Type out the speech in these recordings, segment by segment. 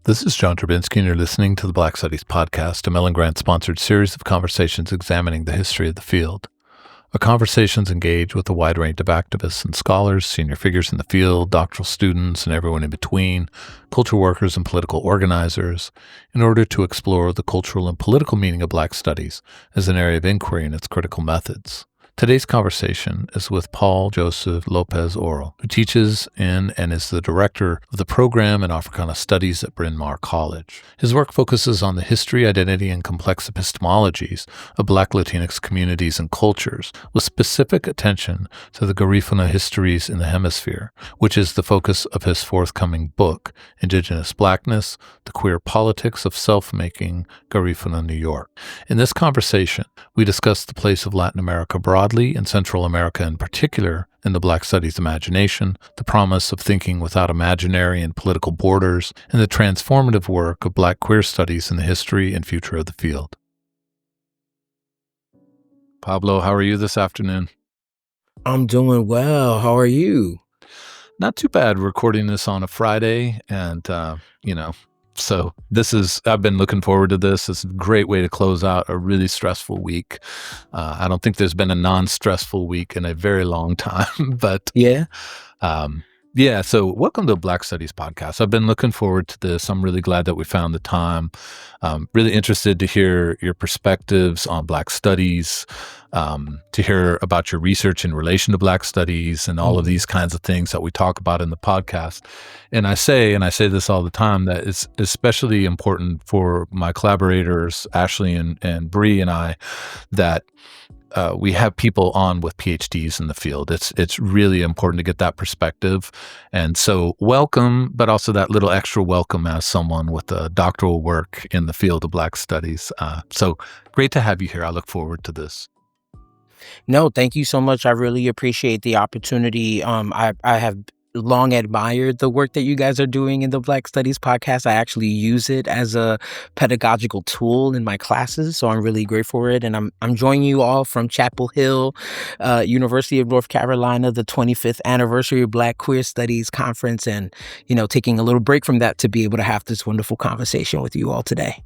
This is John Drabinski, and you're listening to the Black Studies Podcast, a Mellon Grant-sponsored series of conversations examining the history of the field. Our conversations engage with a wide range of activists and scholars, senior figures in the field, doctoral students, and everyone in between, culture workers and political organizers, in order to explore the cultural and political meaning of Black studies as an area of inquiry and its critical methods. Today's conversation is with Paul Joseph López Oral, who teaches in and is the director of the program in Africana Studies at Bryn Mawr College. His work focuses on the history, identity, and complex epistemologies of Black Latinx communities and cultures, with specific attention to the Garifuna histories in the hemisphere, which is the focus of his forthcoming book, Indigenous Blackness, The Queer Politics of Self-Making, Garifuna, New York. In this conversation, we discuss the place of Latin America broadly and Central America in particular in the Black Studies imagination, the promise of thinking without imaginary and political borders, and the transformative work of Black queer studies in the history and future of the field. Pablo, how are you this afternoon? I'm doing well. How are you? Not too bad. Recording this on a Friday, and so I've been looking forward to this. It's a great way to close out a really stressful week. I don't think there's been a non-stressful week in a very long time, but so welcome to the Black Studies Podcast. I've been looking forward to this. I'm really glad that we found the time. Really interested to hear your perspectives on Black studies, to hear about your research in relation to Black studies and all of these kinds of things that we talk about in the podcast. And I say this all the time, that it's especially important for my collaborators, Ashley and Bree and I, that we have people on with PhDs in the field. It's really important to get that perspective. And so welcome, but also that little extra welcome as someone with a doctoral work in the field of Black studies. So great to have you here. I look forward to this. No, thank you so much. I really appreciate the opportunity. I have long admired the work that you guys are doing in the Black Studies Podcast. I actually use it as a pedagogical tool in my classes, so I'm really grateful for it. And I'm joining you all from Chapel Hill, University of North Carolina, the 25th anniversary of Black Queer Studies Conference, and taking a little break from that to be able to have this wonderful conversation with you all today.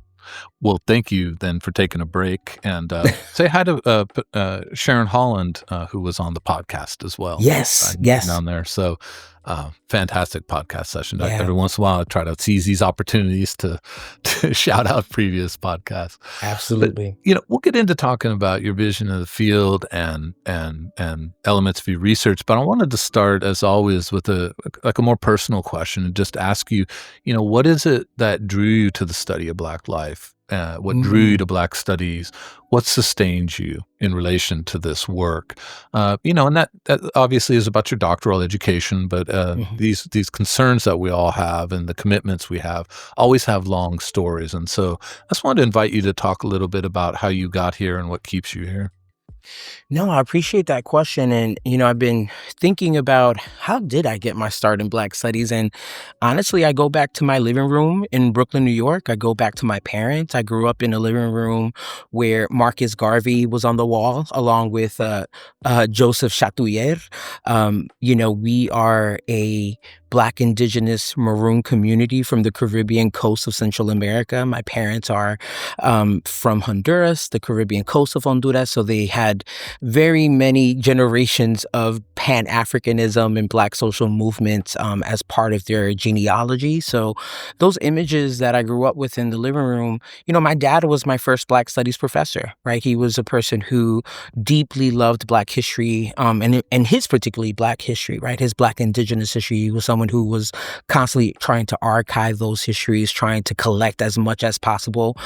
Well, thank you then for taking a break, and say hi to Sharon Holland, who was on the podcast as well. Yes. Down there. So fantastic podcast session. Yeah. Every once in a while I try to seize these opportunities to shout out previous podcasts. Absolutely. But, we'll get into talking about your vision of the field and elements of your research, but I wanted to start, as always, with a more personal question and just ask you, what is it that drew you to the study of Black life? What drew you to Black studies? What sustains you in relation to this work? And that obviously is about your doctoral education, but these concerns that we all have and the commitments we have always have long stories. And so I just wanted to invite you to talk a little bit about how you got here and what keeps you here. No, I appreciate that question. And, I've been thinking about how did I get my start in Black studies? And honestly, I go back to my living room in Brooklyn, New York. I go back to my parents. I grew up in a living room where Marcus Garvey was on the wall along with Joseph Chatouillet. We are a Black indigenous maroon community from the Caribbean coast of Central America. My parents are from Honduras, the Caribbean coast of Honduras. So they had very many generations of Pan-Africanism and Black social movements as part of their genealogy. So those images that I grew up with in the living room, my dad was my first Black studies professor, right? He was a person who deeply loved Black history and his particularly Black history, right? His Black indigenous history. He was someone who was constantly trying to archive those histories, trying to collect as much as possible.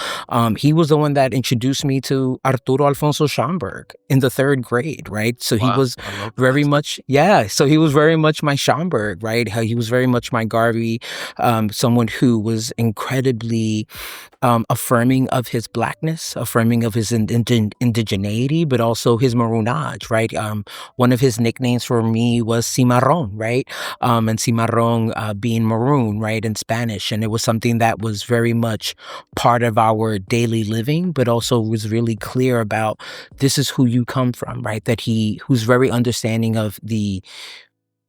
He was the one that introduced me to Arturo Alfonso Schomburg in the third grade, right? So he was very much, so he was very much my Schomburg, right? He was very much my Garvey, someone who was incredibly affirming of his Blackness, affirming of his indigeneity, but also his maroonage, right? One of his nicknames for me was Cimarron, right? And Cimarron being maroon, right, in Spanish. And it was something that was very much part of our daily living, but also was really clear about this is who you come from, right? Who's very understanding of the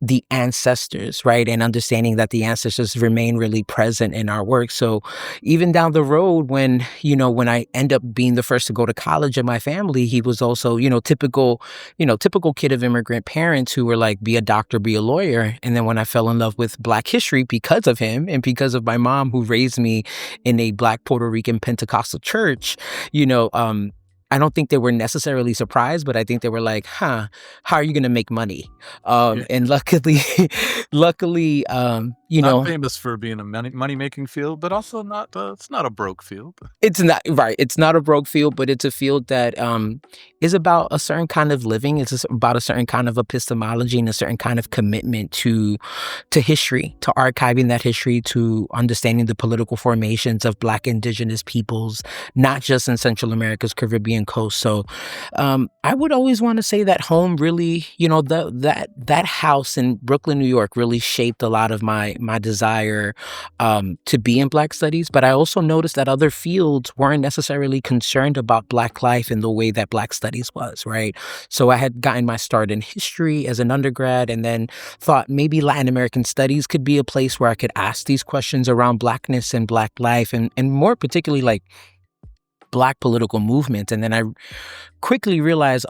the ancestors, right? And understanding that the ancestors remain really present in our work. So even down the road when, when I end up being the first to go to college in my family, he was also, typical kid of immigrant parents who were like, be a doctor, be a lawyer. And then when I fell in love with Black history because of him and because of my mom who raised me in a Black Puerto Rican Pentecostal church, I don't think they were necessarily surprised, but I think they were like, how are you going to make money? Yeah. And luckily, Not famous for being a money-making field, but also not, it's not a broke field. it's not right. It's not a broke field, but it's a field that is about a certain kind of living. It's about a certain kind of epistemology and a certain kind of commitment to history, to archiving that history, to understanding the political formations of Black indigenous peoples, not just in Central America's Caribbean coast. So I would always want to say that home really, that house in Brooklyn, New York really shaped a lot of my desire to be in Black studies. But I also noticed that other fields weren't necessarily concerned about Black life in the way that Black studies was, right? So I had gotten my start in history as an undergrad and then thought maybe Latin American studies could be a place where I could ask these questions around Blackness and Black life and more particularly like Black political movements. And then I quickly realized,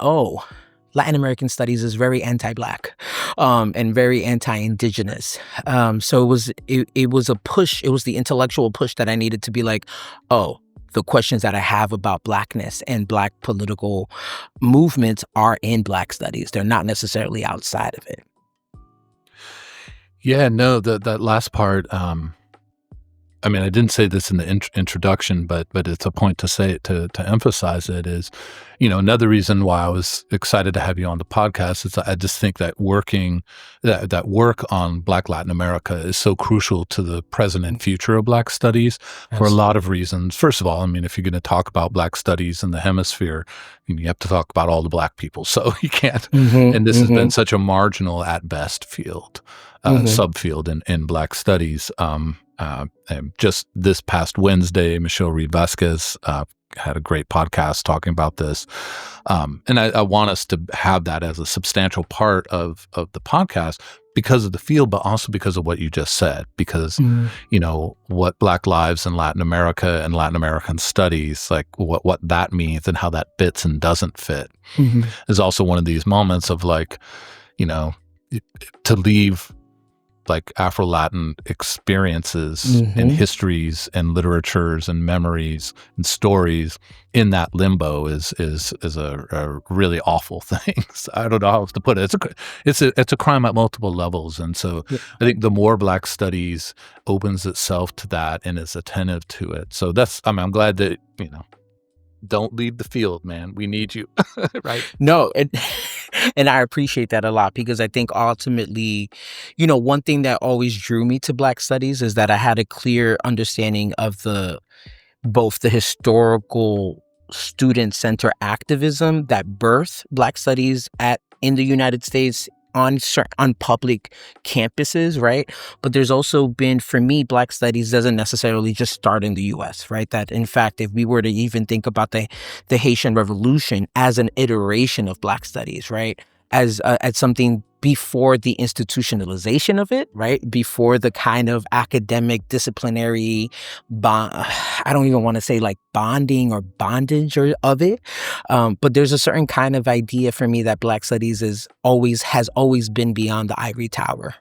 Latin American studies is very anti-Black and very anti-Indigenous. So it was a push. It was the intellectual push that I needed to be like, the questions that I have about Blackness and Black political movements are in Black studies. They're not necessarily outside of it. Yeah, no, that last part, I mean, I didn't say this in the introduction, but it's a point to say it, to emphasize it is, another reason why I was excited to have you on the podcast is I just think that that work on Black Latin America is so crucial to the present and future of Black studies for a lot of reasons. First of all, I mean, if you're going to talk about Black studies in the hemisphere, you have to talk about all the Black people. So you can't, and this has been such a marginal at best field, subfield in Black studies. Just this past Wednesday, Michelle Reed-Vasquez had a great podcast talking about this. And I want us to have that as a substantial part of the podcast because of the field, but also because of what you just said, because, what Black lives in Latin America and Latin American studies, like what that means and how that fits and doesn't fit is also one of these moments of like, to leave like Afro-Latin experiences and histories and literatures and memories and stories in that limbo is a really awful thing. So I don't know how else to put it. It's a crime at multiple levels. And so I think the more Black studies opens itself to that and is attentive to it. So I'm glad that, don't leave the field, man. We need you. Right? No, and I appreciate that a lot because I think ultimately, one thing that always drew me to Black studies is that I had a clear understanding of both the historical student center activism that birthed Black studies in the United States on public campuses, right? But there's also been, for me, Black studies doesn't necessarily just start in the U.S., right? That in fact, if we were to even think about the Haitian Revolution as an iteration of Black studies, right? As something before the institutionalization of it, right? Before the kind of academic disciplinary I don't even want to say like bonding or bondage of it. But there's a certain kind of idea for me that Black studies has always been beyond the ivory tower.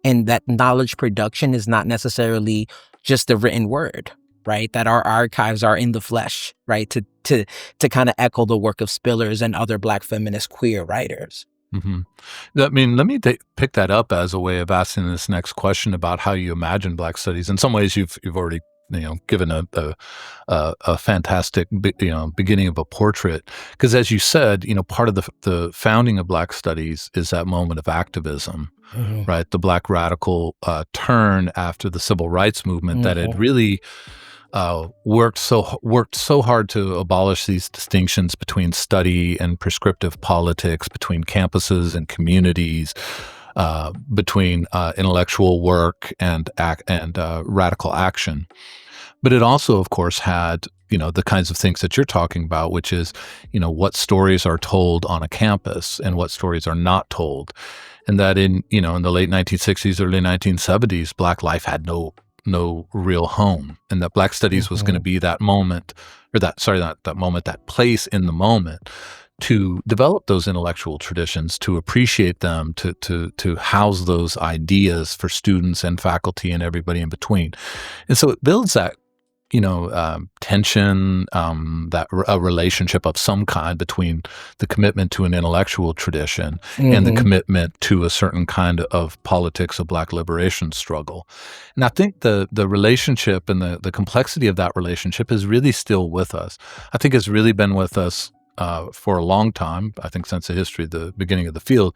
And that knowledge production is not necessarily just the written word, right? That our archives are in the flesh, right? To kind of echo the work of Spillers and other Black feminist queer writers. I mean, let me pick that up as a way of asking this next question about how you imagine Black studies. In some ways, you've already given a fantastic beginning of a portrait, because as you said, part of the founding of Black studies is that moment of activism, right? The Black radical turn after the civil rights movement that had really worked so hard to abolish these distinctions between study and prescriptive politics, between campuses and communities, between intellectual work and radical action. But it also, of course, had the kinds of things that you're talking about, which is what stories are told on a campus and what stories are not told. and that in the late 1960s, early 1970s, Black life had no real home, and that Black studies was going to be that moment, or that place in the moment to develop those intellectual traditions, to appreciate them, to house those ideas for students and faculty and everybody in between. And so it builds that tension, a relationship of some kind between the commitment to an intellectual tradition and the commitment to a certain kind of politics of Black liberation struggle. And I think the relationship and the complexity of that relationship is really still with us. I think it's really been with us for a long time, I think since the history of the beginning of the field,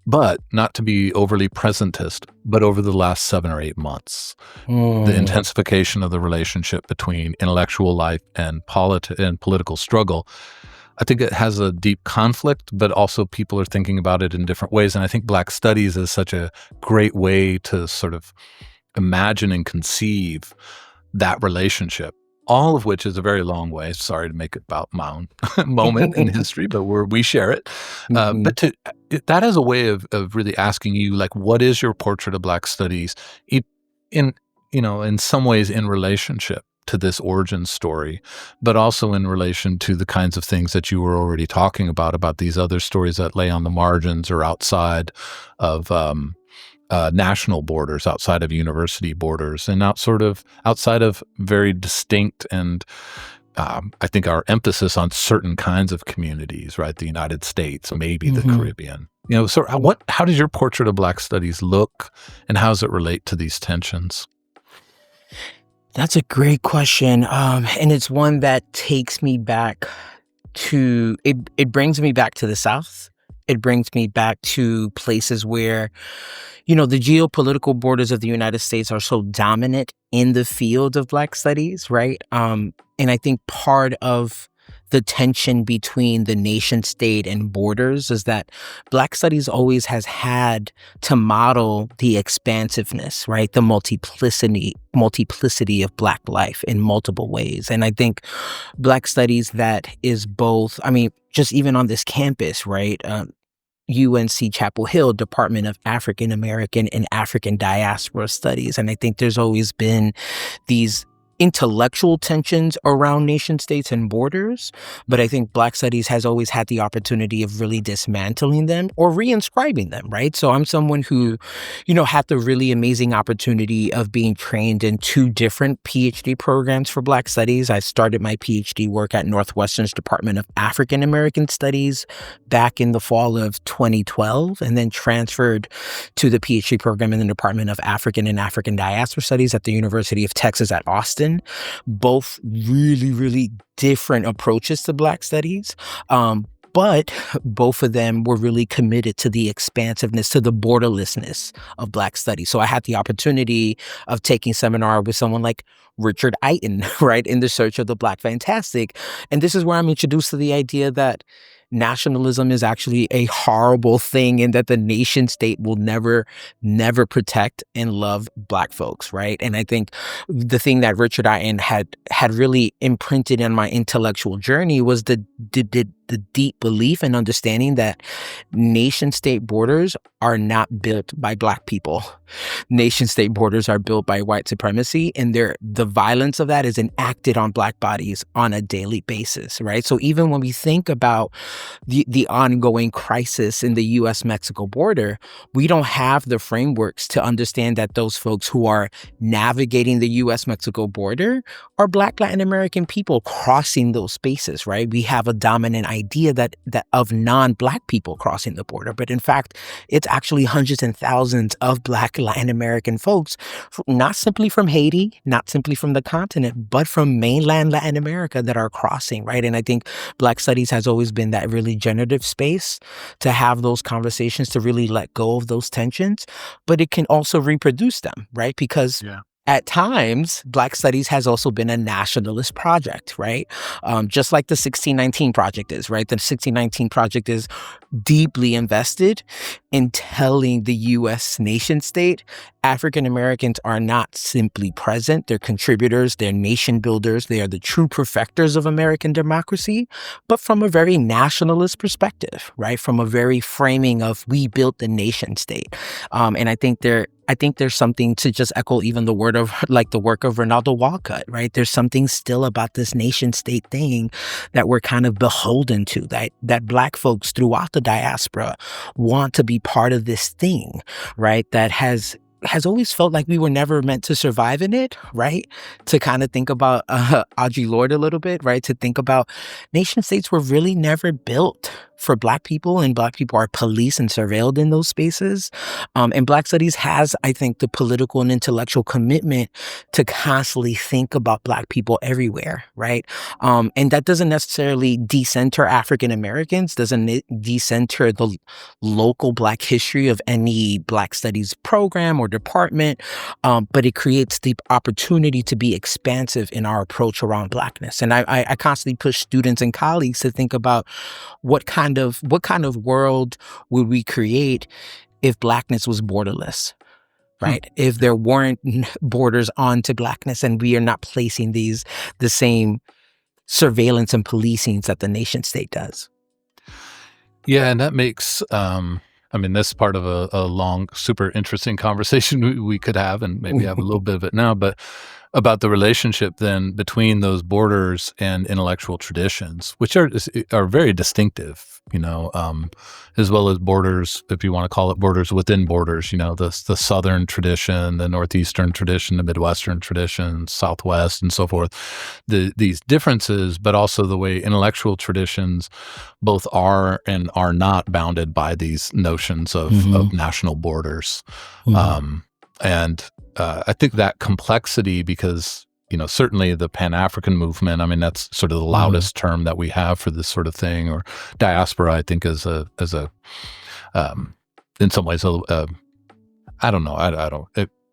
but not to be overly presentist, but over the last 7 or 8 months, the intensification of the relationship between intellectual life and political struggle, I think it has a deep conflict, but also people are thinking about it in different ways. And I think Black studies is such a great way to sort of imagine and conceive that relationship, all of which is a very long way. Sorry to make it about my own moment in history, but we share it. But that is a way of really asking you, like, what is your portrait of Black studies in some ways in relationship to this origin story, but also in relation to the kinds of things that you were already talking about these other stories that lay on the margins or outside of national borders, outside of university borders, and outside of very distinct and I think our emphasis on certain kinds of communities, right? The United States, maybe the Caribbean. So how does your portrait of Black studies look, and how does it relate to these tensions? That's a great question. And it's one that takes me back to, it brings me back to the South. It brings me back to places where, the geopolitical borders of the United States are so dominant in the field of Black studies, right? And I think part of the tension between the nation state and borders is that Black studies always has had to model the expansiveness, right? The multiplicity of Black life in multiple ways. And I think Black studies that is both, just even on this campus, right? UNC Chapel Hill, Department of African American and African Diaspora Studies. And I think there's always been these intellectual tensions around nation states and borders, but I think Black studies has always had the opportunity of really dismantling them or reinscribing them, right? So I'm someone who, had the really amazing opportunity of being trained in 2 different PhD programs for Black studies. I started my PhD work at Northwestern's Department of African American Studies back in the fall of 2012, and then transferred to the PhD program in the Department of African and African Diaspora Studies at the University of Texas at Austin. Both really, really different approaches to Black studies. But both of them were really committed to the expansiveness, to the borderlessness of Black studies. So I had the opportunity of taking seminar with someone like Richard Eiton, right, in the search of the Black fantastic. And this is where I'm introduced to the idea that nationalism is actually a horrible thing, and that the nation state will never protect and love Black folks, right? And I think the thing that Richard Eiton had really imprinted in my intellectual journey was the deep belief and understanding that nation-state borders are not built by Black people. Nation-state borders are built by white supremacy, and the violence of that is enacted on Black bodies on a daily basis, right? So even when we think about the ongoing crisis in the U.S.-Mexico border, we don't have the frameworks to understand that those folks who are navigating the U.S.-Mexico border are Black Latin American people crossing those spaces, right? We have a dominant idea that of non-Black people crossing the border, but in fact, it's actually hundreds and thousands of Black Latin American folks, not simply from Haiti, not simply from the continent, but from mainland Latin America that are crossing, right? And I think Black studies has always been that really generative space to have those conversations, to really let go of those tensions, but it can also reproduce them, right? Because at times, Black studies has also been a nationalist project, right? Just like the 1619 Project is, right? The 1619 Project is deeply invested in telling the U.S. nation state, African Americans are not simply present, they're contributors, they're nation builders, they are the true perfecters of American democracy, but from a very nationalist perspective, right? From a very framing of we built the nation state. And I think there's something to just echo even the word of like the work of Ronaldo Walcott, right? There's something still about this nation state thing that we're kind of beholden to, that Black folks throughout the diaspora want to be part of this thing, right? That has always felt like we were never meant to survive in it, right? To kind of think about Audre Lorde a little bit, right? To think about nation states were really never built for Black people, and Black people are policed and surveilled in those spaces. And Black Studies has, I think, the political and intellectual commitment to constantly think about Black people everywhere, right? And that doesn't necessarily decenter African Americans, doesn't decenter the local Black history of any Black Studies program or department, but it creates the opportunity to be expansive in our approach around Blackness. And I constantly push students and colleagues to think about what kind of world would we create if Blackness was borderless, right? If there weren't borders onto Blackness and we are not placing the same surveillance and policings that the nation state does. Yeah, and that makes, this is part of a long, super interesting conversation we could have, and maybe have a little bit of it now, but about the relationship then between those borders and intellectual traditions, which are very distinctive, as well as borders, if you want to call it borders within borders, the Southern tradition, the Northeastern tradition, the Midwestern tradition, Southwest, and so forth. These differences, but also the way intellectual traditions both are and are not bounded by these notions of national borders. I think that complexity, because certainly the Pan-African movement, that's sort of the loudest term that we have for this sort of thing, or diaspora, I think is in some ways I don't know,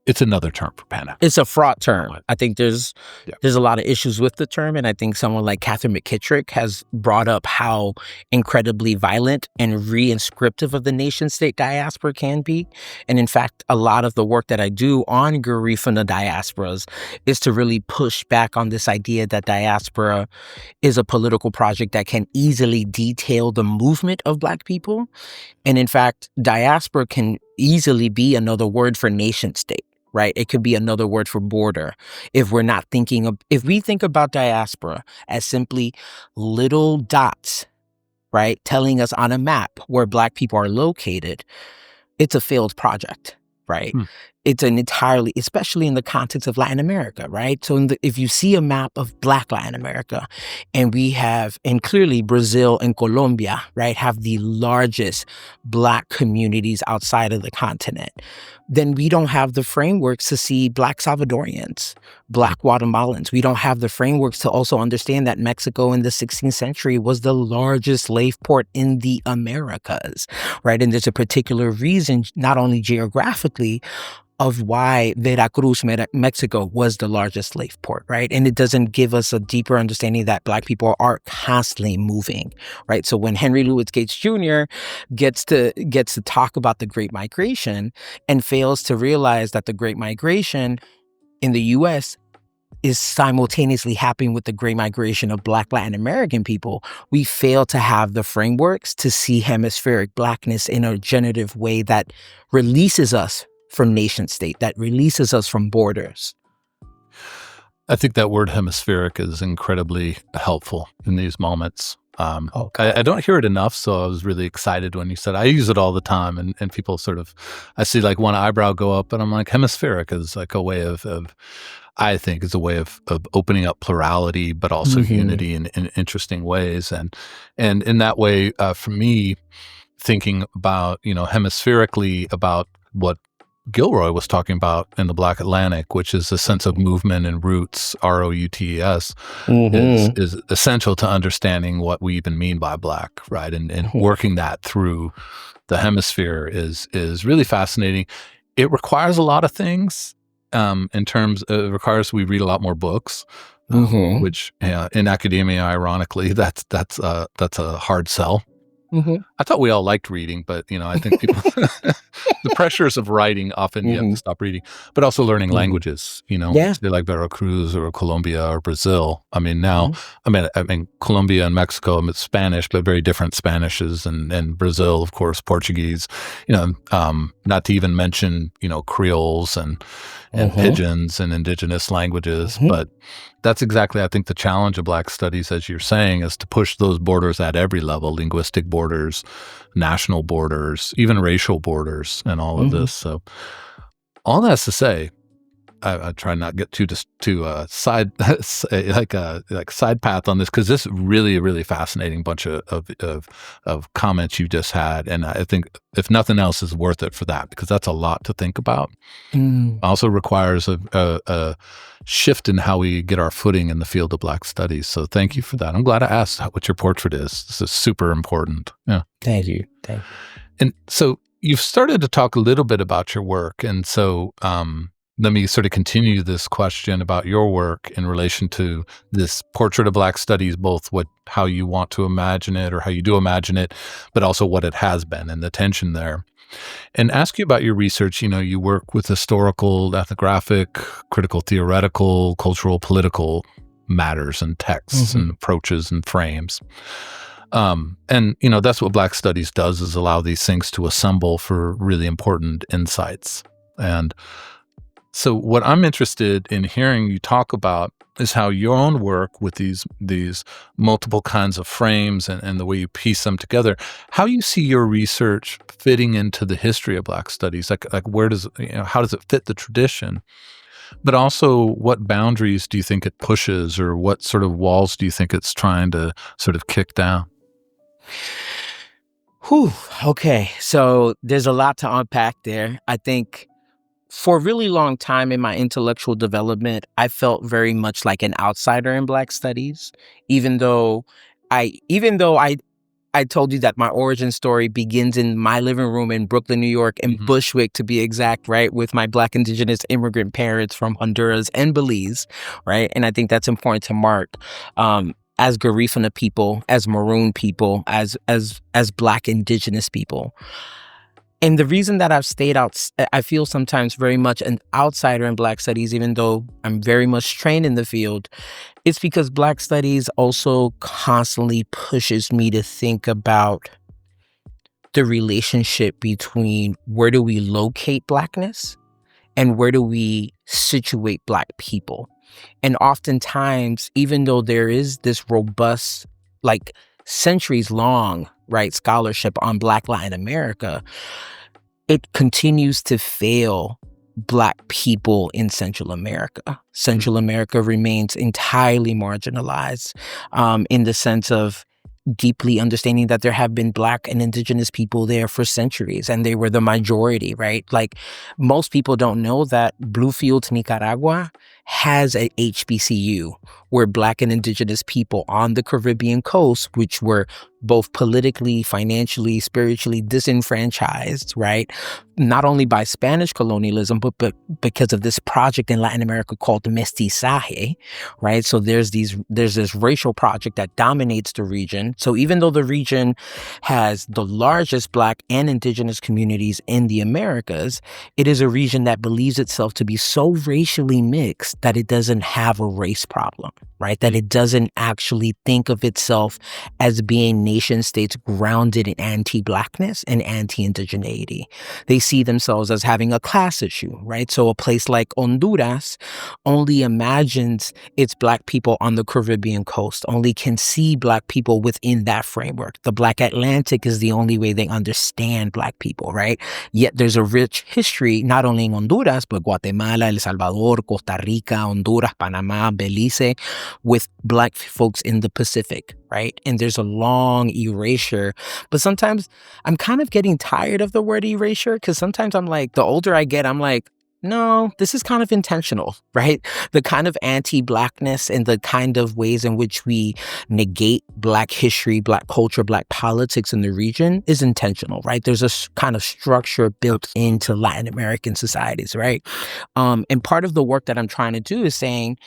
it's another term for Pan-African. It's a fraught term. I think there's a lot of issues with the term, and I think someone like Catherine McKittrick has brought up how incredibly violent and re-inscriptive of the nation-state diaspora can be. And in fact, a lot of the work that I do on Garifuna diasporas is to really push back on this idea that diaspora is a political project that can easily detail the movement of Black people. And in fact, diaspora can easily be another word for nation-state. Right? It could be another word for border. If we think about diaspora as simply little dots, right, telling us on a map where Black people are located, it's a failed project, right? It's an entirely, especially in the context of Latin America, right? So if you see a map of Black Latin America, and clearly Brazil and Colombia, right, have the largest Black communities outside of the continent, then we don't have the frameworks to see Black Salvadorians, Black Guatemalans. We don't have the frameworks to also understand that Mexico in the 16th century was the largest slave port in the Americas, right? And there's a particular reason, not only geographically, of why Veracruz, Mexico was the largest slave port, right? And it doesn't give us a deeper understanding that Black people are constantly moving, right? So when Henry Louis Gates Jr. gets to talk about the Great Migration and fails to realize that the Great Migration in the U.S. is simultaneously happening with the Great Migration of Black Latin American people, we fail to have the frameworks to see hemispheric Blackness in a generative way that releases us from nation state, that releases us from borders. I think that word hemispheric is incredibly helpful in these moments. I don't hear it enough, so I was really excited when you said I use it all the time, and people sort of, I see like one eyebrow go up, and I'm like, hemispheric is like a way of I think is a way of opening up plurality, but also unity in interesting ways, and in that way, for me, thinking about hemispherically about what Gilroy was talking about in the Black Atlantic, which is a sense of movement and roots, ROUTES, is essential to understanding what we even mean by Black, right? And working that through the hemisphere is really fascinating. It requires a lot of things. It requires we read a lot more books, which in academia, ironically, that's a hard sell. I thought we all liked reading, but I think people, the pressures of writing often you have to Hmm. stop reading, but also learning Hmm. languages. Yeah. Say like Veracruz or Colombia or Brazil. I mean, now, Hmm. I mean, Colombia and Mexico, it's Spanish, but very different Spanishes, and Brazil, of course, Portuguese. Not to even mention Creoles and Hmm. pidgins and indigenous languages, Hmm. but that's exactly, I think, the challenge of Black studies, as you're saying, is to push those borders at every level: linguistic borders, national borders, even racial borders, and all of Hmm. this. So, all that's to say, I try not to get too side like side path on this, because this is really really fascinating bunch of comments you just had, and I think if nothing else is worth it for that, because that's a lot to think about. Mm. Also requires a shift in how we get our footing in the field of Black studies. So thank you for that. I'm glad I asked what your portrait is. This is super important. Yeah. Thank you. Thank you. And so you've started to talk a little bit about your work. And so let me sort of continue this question about your work in relation to this portrait of Black studies, both how you want to imagine it, or how you do imagine it, but also what it has been and the tension there. And ask you about your research. You work with historical, ethnographic, critical theoretical, cultural, political matters and texts Hmm. and approaches and frames. And that's what Black studies does, is allow these things to assemble for really important insights. And so what I'm interested in hearing you talk about is how your own work with these multiple kinds of frames, and the way you piece them together, how you see your research fitting into the history of Black studies, like where does how does it fit the tradition, but also what boundaries do you think it pushes, or what sort of walls do you think it's trying to sort of kick down? Whew. Okay. So there's a lot to unpack there. I think for a really long time in my intellectual development, I felt very much like an outsider in Black studies, even though I told you that my origin story begins in my living room in Brooklyn, New York, and Hmm. Bushwick, to be exact, right, with my Black indigenous immigrant parents from Honduras and Belize, right? And I think that's important to mark. As Garifuna people, as Maroon people, as Black indigenous people. And the reason that I've stayed out, I feel sometimes very much an outsider in Black studies, even though I'm very much trained in the field, it's because Black studies also constantly pushes me to think about the relationship between where do we locate Blackness and where do we situate Black people. And oftentimes, even though there is this robust, like centuries long, right, scholarship on Black Latin America, it continues to fail Black people in Central America. Central America remains entirely marginalized in the sense of deeply understanding that there have been Black and indigenous people there for centuries, and they were the majority, right? Like, most people don't know that Bluefields, Nicaragua has a HBCU where Black and indigenous people on the Caribbean coast, which were both politically, financially, spiritually disenfranchised, right? Not only by Spanish colonialism, but because of this project in Latin America called the mestizaje, right? So there's this racial project that dominates the region. So even though the region has the largest Black and indigenous communities in the Americas, it is a region that believes itself to be so racially mixed that it doesn't have a race problem, right? That it doesn't actually think of itself as being nation states grounded in anti-Blackness and anti-indigeneity. They see themselves as having a class issue, right? So a place like Honduras only imagines its Black people on the Caribbean coast, only can see Black people within that framework. The Black Atlantic is the only way they understand Black people, right? Yet there's a rich history, not only in Honduras, but Guatemala, El Salvador, Costa Rica, Honduras, Panama, Belize, with Black folks in the Pacific, right? And there's a long erasure. But sometimes I'm kind of getting tired of the word erasure, because sometimes I'm like, the older I get, I'm like, no, this is kind of intentional, right? The kind of anti-Blackness and the kind of ways in which we negate Black history, Black culture, Black politics in the region is intentional, right? There's a kind of structure built into Latin American societies, right? And part of the work that I'm trying to do is saying,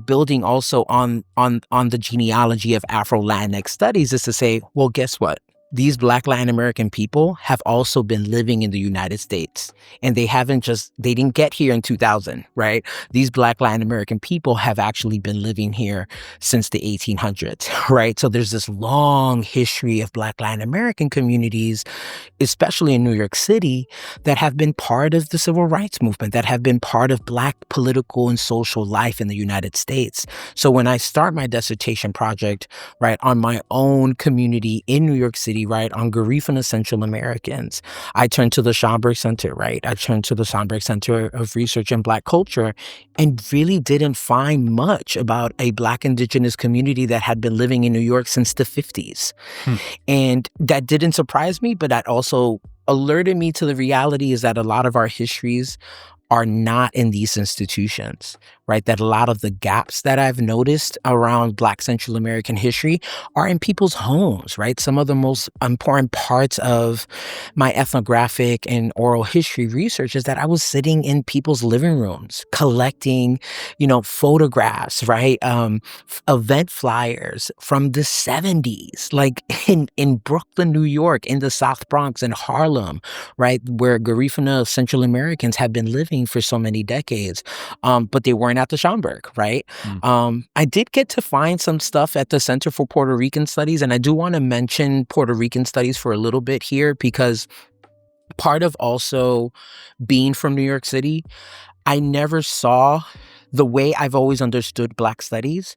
building also on the genealogy of Afro-Latinx studies, is to say, well, guess what? these Black Latin American people have also been living in the United States. And they didn't get here in 2000, right? These Black Latin American people have actually been living here since the 1800s, right? So there's this long history of Black Latin American communities, especially in New York City, that have been part of the civil rights movement, that have been part of Black political and social life in the United States. So when I start my dissertation project, right, on my own community in New York City, right, on Garifuna Central Americans, I turn to the Schomburg Center, right? I turned to the Schomburg Center of Research in Black Culture and really didn't find much about a Black indigenous community that had been living in New York since the 50s. And that didn't surprise me, but that also alerted me to the reality is that a lot of our histories are not in these institutions, right? That a lot of the gaps that I've noticed around Black Central American history are in people's homes, right? Some of the most important parts of my ethnographic and oral history research is that I was sitting in people's living rooms collecting, photographs, right? Event flyers from the 70s, like in Brooklyn, New York, in the South Bronx, in Harlem, right? Where Garifuna Central Americans had been living for so many decades, but they weren't at the Schomburg, right? I did get to find some stuff at the Center for Puerto Rican Studies, and I do want to mention Puerto Rican Studies for a little bit here, because part of also being from New York City, I never saw the way I've always understood Black studies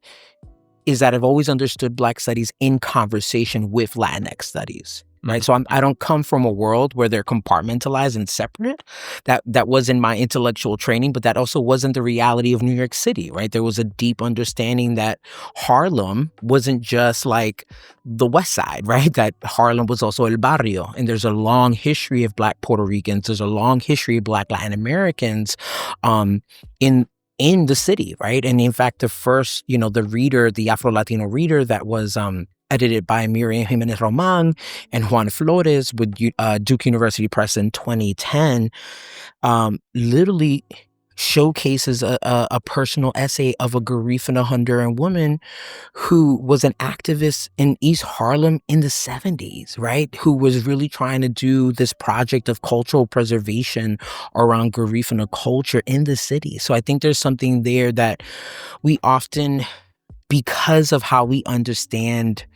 is that I've always understood Black studies in conversation with Latinx studies. Right. So I don't come from a world where they're compartmentalized and separate. That was in my intellectual training, but that also wasn't the reality of New York City. Right. There was a deep understanding that Harlem wasn't just like the West Side. Right. That Harlem was also El Barrio. And there's a long history of Black Puerto Ricans. There's a long history of Black Latin Americans in the city. Right. And in fact, the first, the Afro-Latino reader that was edited by Miriam Jimenez Roman and Juan Flores with Duke University Press in 2010, literally showcases a personal essay of a Garifuna Honduran woman who was an activist in East Harlem in the 70s, right? Who was really trying to do this project of cultural preservation around Garifuna culture in the city. So I think there's something there that we often, because of how we understand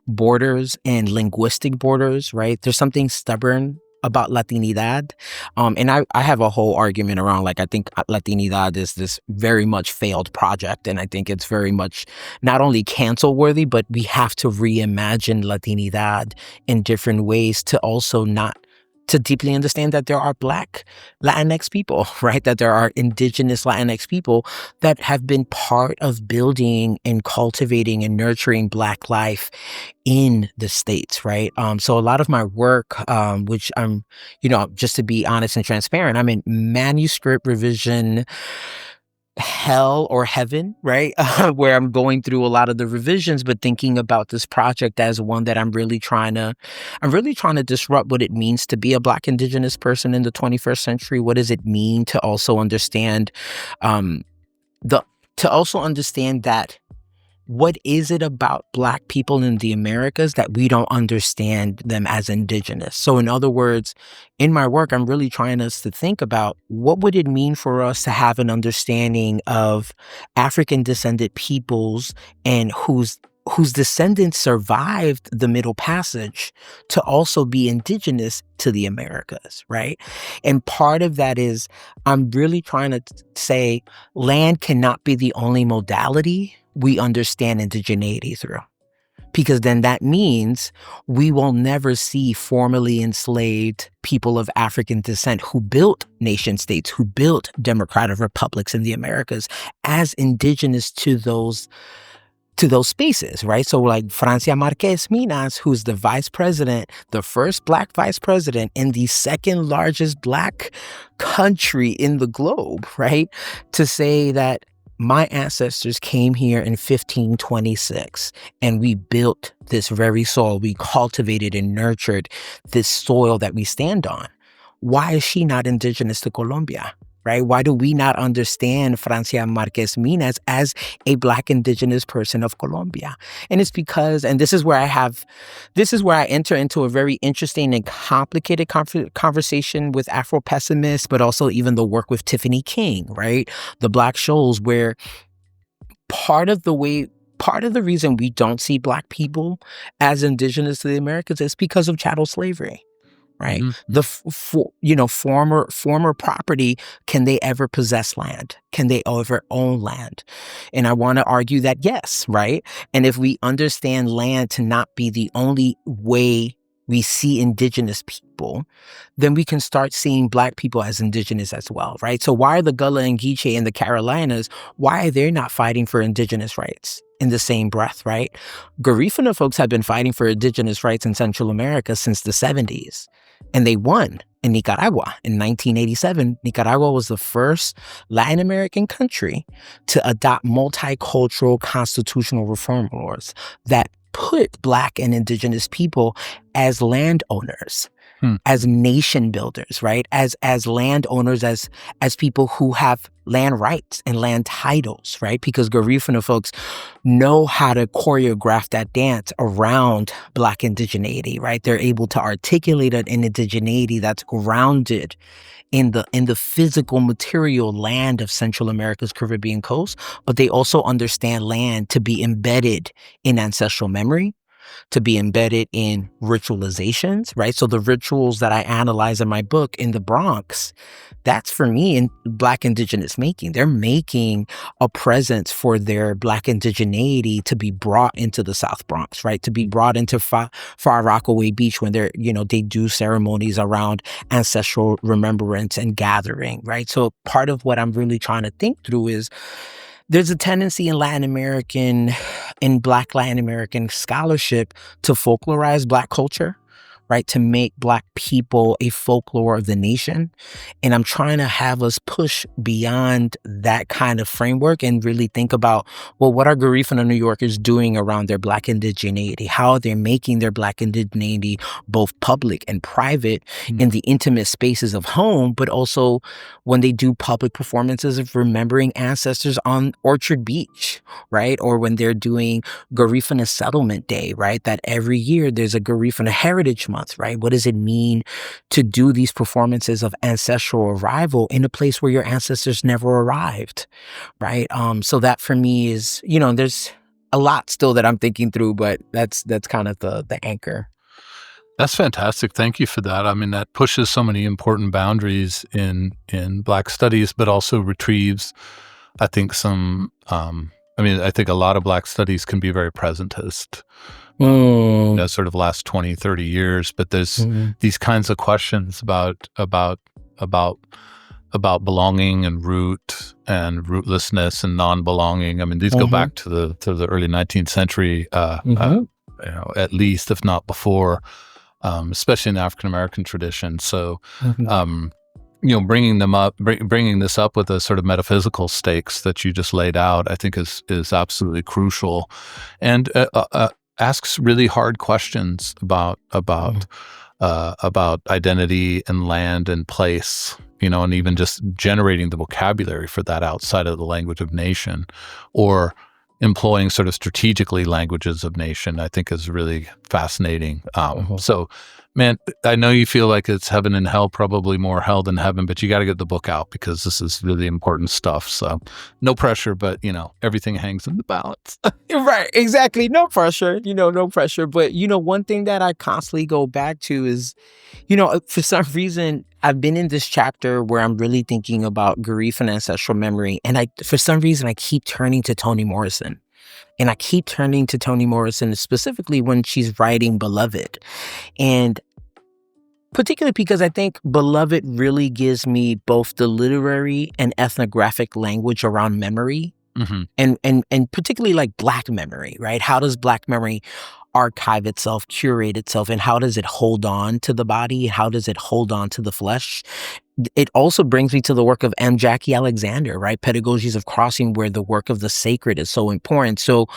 borders and linguistic borders, right? There's something stubborn about Latinidad. And I have a whole argument around, I think Latinidad is this very much failed project. And I think it's very much not only cancel worthy, but we have to reimagine Latinidad in different ways to deeply understand that there are Black Latinx people, right? That there are indigenous Latinx people that have been part of building and cultivating and nurturing Black life in the States, right? So a lot of my work, which I'm, just to be honest and transparent, I'm in manuscript revision hell or heaven, right? Where I'm going through a lot of the revisions, but thinking about this project as one that I'm really trying to disrupt what it means to be a Black indigenous person in the 21st century. What does it mean to also understand, that what is it about Black people in the Americas that we don't understand them as indigenous? So in other words, in my work, I'm really trying us to think about what would it mean for us to have an understanding of African descended peoples and whose descendants survived the Middle Passage to also be indigenous to the Americas, right? And part of that is I'm really trying to say land cannot be the only modality we understand indigeneity through. Because then that means we will never see formerly enslaved people of African descent who built nation states, who built democratic republics in the Americas as indigenous to those spaces, right? So like Francia Marquez Minas, who's the vice president, the first Black vice president in the second largest Black country in the globe, right? To say that my ancestors came here in 1526 and we built this very soil. We cultivated and nurtured this soil that we stand on. Why is she not indigenous to Colombia? right? Why do we not understand Francia Marquez Minas as a Black indigenous person of Colombia? And it's because, and this is where I enter into a very interesting and complicated conversation with Afro pessimists, but also even the work with Tiffany King, right? The Black shows, where part of the reason we don't see Black people as indigenous to the Americas is because of chattel slavery, right? Hmm. The former property, can they ever possess land? Can they ever own land? And I want to argue that yes, right? And if we understand land to not be the only way we see indigenous people, then we can start seeing Black people as indigenous as well, right? So why are the Gullah and Geechee in the Carolinas, why are they not fighting for indigenous rights in the same breath, right? Garifuna folks have been fighting for indigenous rights in Central America since the 70s, and they won in Nicaragua. In 1987, Nicaragua was the first Latin American country to adopt multicultural constitutional reform laws that put Black and indigenous people as landowners, as nation builders, right? As landowners, as people who have land rights and land titles, right? Because Garifuna folks know how to choreograph that dance around Black indigeneity, right? They're able to articulate an indigeneity that's grounded in the physical material land of Central America's Caribbean coast, but they also understand land to be embedded in ancestral memory, to be embedded in ritualizations, right? So the rituals that I analyze in my book in the Bronx, that's for me in Black indigenous making. They're making a presence for their Black indigeneity to be brought into the South Bronx, right? To be brought into Far Rockaway Beach when they do ceremonies around ancestral remembrance and gathering, right? So part of what I'm really trying to think through is there's a tendency in Black Latin American scholarship to folklorize Black culture, right? To make Black people a folklore of the nation. And I'm trying to have us push beyond that kind of framework and really think about, well, what are Garifuna New Yorkers doing around their Black indigeneity? How are they making their Black indigeneity both public and private in the intimate spaces of home, but also when they do public performances of remembering ancestors on Orchard Beach, right? Or when they're doing Garifuna Settlement Day, right? That every year there's a Garifuna Heritage Month, right? What does it mean to do these performances of ancestral arrival in a place where your ancestors never arrived, right? So that for me is, there's a lot still that I'm thinking through, but that's kind of the anchor. That's fantastic. Thank you for that. I mean, that pushes so many important boundaries in Black studies, but also retrieves, I think, I think a lot of Black studies can be very presentist, sort of last 20, 30 years, but there's these kinds of questions about belonging and root and rootlessness and non-belonging. I mean, these go back to the early 19th century, at least, if not before, especially in the African American tradition. So, bringing this up with the sort of metaphysical stakes that you just laid out, I think is absolutely crucial, and asks really hard questions about identity and land and place, and even just generating the vocabulary for that outside of the language of nation, or employing sort of strategically languages of nation, I think is really fascinating. So, man, I know you feel like it's heaven and hell, probably more hell than heaven, but you got to get the book out because this is really important stuff. So no pressure, but everything hangs in the balance. Right, exactly. No pressure, no pressure. But, one thing that I constantly go back to is, for some reason, I've been in this chapter where I'm really thinking about grief and ancestral memory. And for some reason, I keep turning to Toni Morrison. And I keep turning to Toni Morrison specifically when she's writing Beloved. And particularly because I think Beloved really gives me both the literary and ethnographic language around memory, and particularly like Black memory, right? How does Black memory archive itself, curate itself, and how does it hold on to the body? How does it hold on to the flesh? It also brings me to the work of M. Jackie Alexander, right? Pedagogies of Crossing, where the work of the sacred is so important. So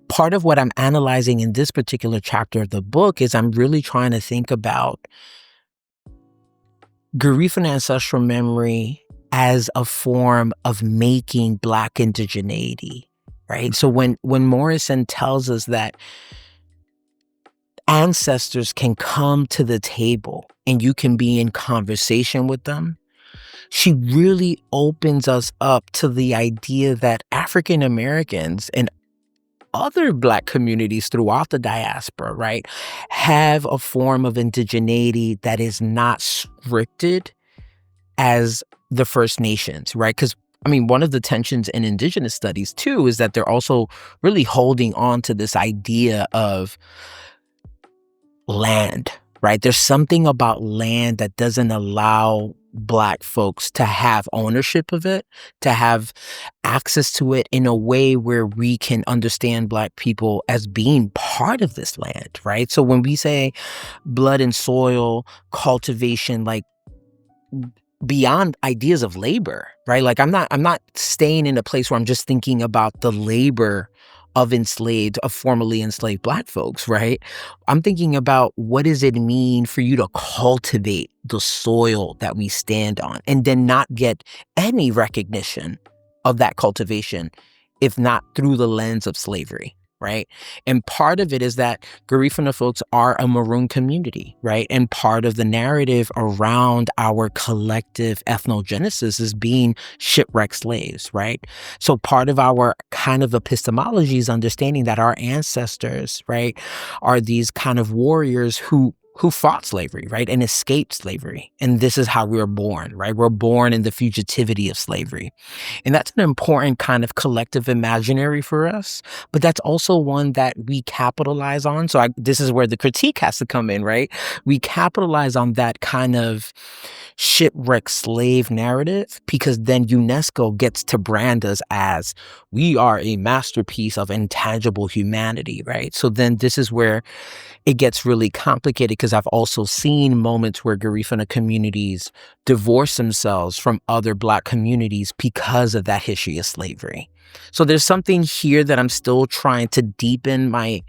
part of what I'm analyzing in this particular chapter of the book is I'm really trying to think about grief and ancestral memory as a form of making Black indigeneity, right? So when Morrison tells us that ancestors can come to the table and you can be in conversation with them, she really opens us up to the idea that African Americans and other Black communities throughout the diaspora, right, have a form of indigeneity that is not restricted as the First Nations, right? Because I mean, one of the tensions in Indigenous studies, too, is that they're also really holding on to this idea of land, right? There's something about land that doesn't allow Black folks to have ownership of it, to have access to it in a way where we can understand Black people as being part of this land, right? So when we say blood and soil, cultivation, like beyond ideas of labor, right? Like I'm not staying in a place where I'm just thinking about the labor of formerly enslaved Black folks, right? I'm thinking about what does it mean for you to cultivate the soil that we stand on and then not get any recognition of that cultivation, if not through the lens of slavery, right? And part of it is that Garifuna folks are a maroon community, right? And part of the narrative around our collective ethnogenesis is being shipwrecked slaves, right? So part of our kind of epistemology is understanding that our ancestors, right, are these kind of warriors who fought slavery, right, and escaped slavery. And this is how we were born, right? We're born in the fugitivity of slavery. And that's an important kind of collective imaginary for us, but that's also one that we capitalize on. So this is where the critique has to come in, right? We capitalize on that kind of shipwrecked slave narrative because then UNESCO gets to brand us as we are a masterpiece of intangible humanity, right? So then this is where it gets really complicated because I've also seen moments where Garifuna communities divorce themselves from other Black communities because of that history of slavery. So there's something here that I'm still trying to deepen my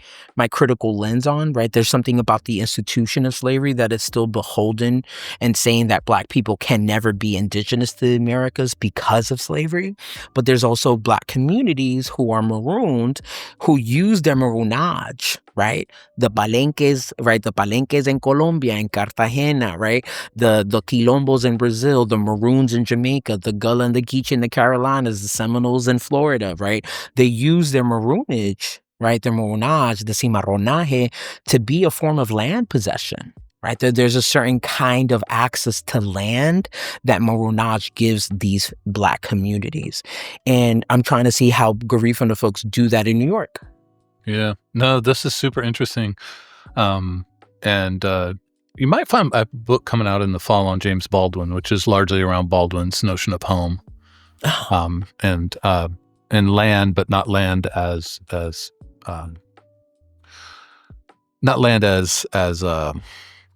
critical lens on, right? There's something about the institution of slavery that is still beholden and saying that Black people can never be indigenous to the Americas because of slavery. But there's also Black communities who are marooned, who use their maroonage, right? The palenques, right? The palenques in Colombia, in Cartagena, right? The quilombos in Brazil, the maroons in Jamaica, the Gullah and the Geechee in the Carolinas, the Seminoles in Florida, right? They use their maroonage, right? Their maroonage, the cimarronaje, to be a form of land possession, right? There's a certain kind of access to land that maroonage gives these Black communities. And I'm trying to see how Garifuna folks do that in New York. Yeah. No, this is super interesting. And you might find a book coming out in the fall on James Baldwin, which is largely around Baldwin's notion of home. And land, but not land as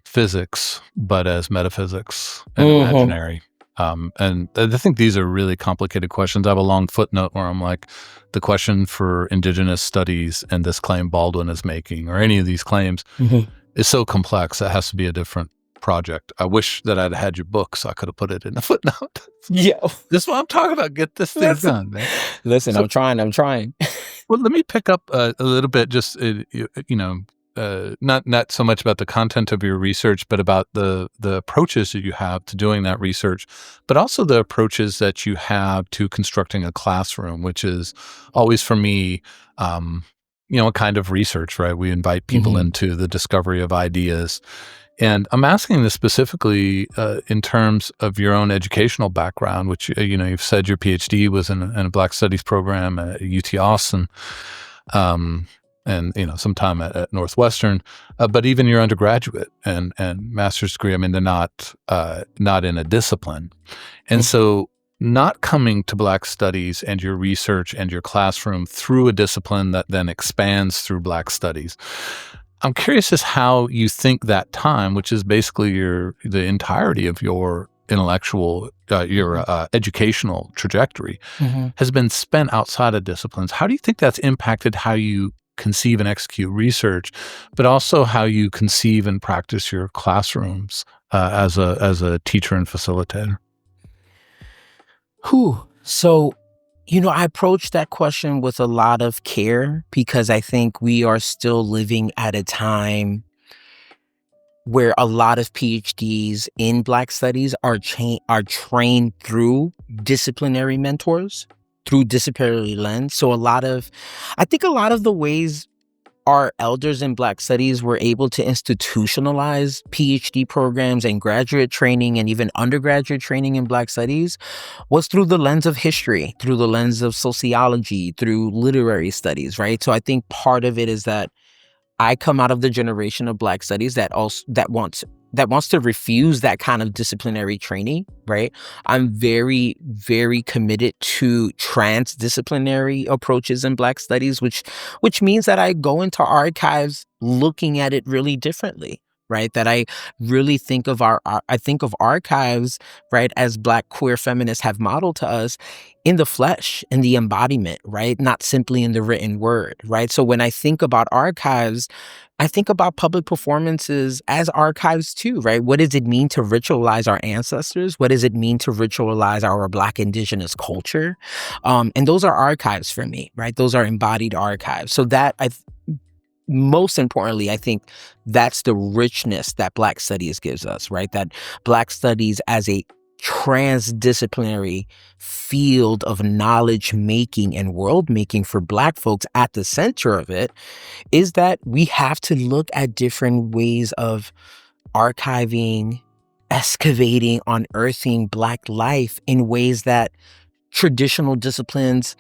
physics, but as metaphysics and imaginary. And I think these are really complicated questions. I have a long footnote where I'm like, the question for Indigenous studies and this claim Baldwin is making, or any of these claims, is so complex. It has to be a different project. I wish that I'd had your book so I could have put it in the footnote. Yeah. This is what I'm talking about. Get this thing done, man. Listen, I'm trying. Well, let me pick up a little bit, just, not so much about the content of your research, but about the approaches that you have to doing that research, but also the approaches that you have to constructing a classroom, which is always for me, a kind of research, right? We invite people into the discovery of ideas. And I'm asking this specifically in terms of your own educational background, which, you've said your PhD was in a Black Studies program at UT Austin. And sometime at Northwestern, but even your undergraduate and master's degree, I mean, they're not in a discipline. And so not coming to Black studies and your research and your classroom through a discipline that then expands through Black studies. I'm curious as how you think that time, which is basically the entirety of your intellectual, your educational trajectory, has been spent outside of disciplines. How do you think that's impacted how you conceive and execute research, but also how you conceive and practice your classrooms as a teacher and facilitator? Whew. So, I approach that question with a lot of care because I think we are still living at a time where a lot of PhDs in Black studies are trained through disciplinary mentors, through disciplinary lens. So I think a lot of the ways our elders in Black studies were able to institutionalize PhD programs and graduate training and even undergraduate training in Black studies was through the lens of history, through the lens of sociology, through literary studies, right? So I think part of it is that I come out of the generation of Black studies that wants to refuse that kind of disciplinary training, right? I'm very, very committed to transdisciplinary approaches in Black studies, which means that I go into archives looking at it really differently, right? That I really think of I think of archives, right, as Black queer feminists have modeled to us in the flesh, in the embodiment, right? Not simply in the written word, right? So when I think about archives, I think about public performances as archives too, right? What does it mean to ritualize our ancestors? What does it mean to ritualize our Black indigenous culture? And those are archives for me, right? Those are embodied archives. So most importantly, I think that's the richness that Black studies gives us, right? That Black studies as a transdisciplinary field of knowledge making and world making for Black folks at the center of it is that we have to look at different ways of archiving, excavating, unearthing Black life in ways that traditional disciplines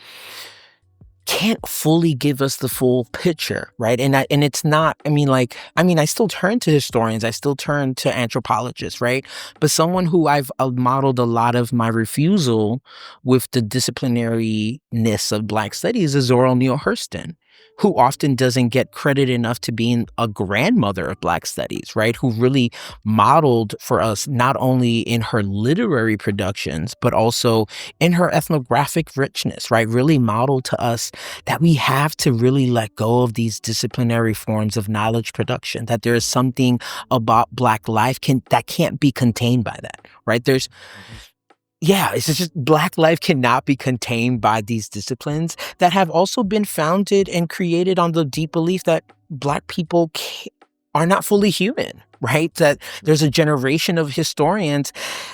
can't fully give us the full picture, right? And it's not, I still turn to historians, I still turn to anthropologists, right? But someone who I've modeled a lot of my refusal with the disciplinariness of Black studies is Zora Neale Hurston, who often doesn't get credit enough to being a grandmother of Black studies, right? Who really modeled for us not only in her literary productions, but also in her ethnographic richness, right? Really modeled to us that we have to really let go of these disciplinary forms of knowledge production, that there is something about Black life that can't be contained by that, right? It's just Black life cannot be contained by these disciplines that have also been founded and created on the deep belief that Black people are not fully human, right? That there's a generation of historians,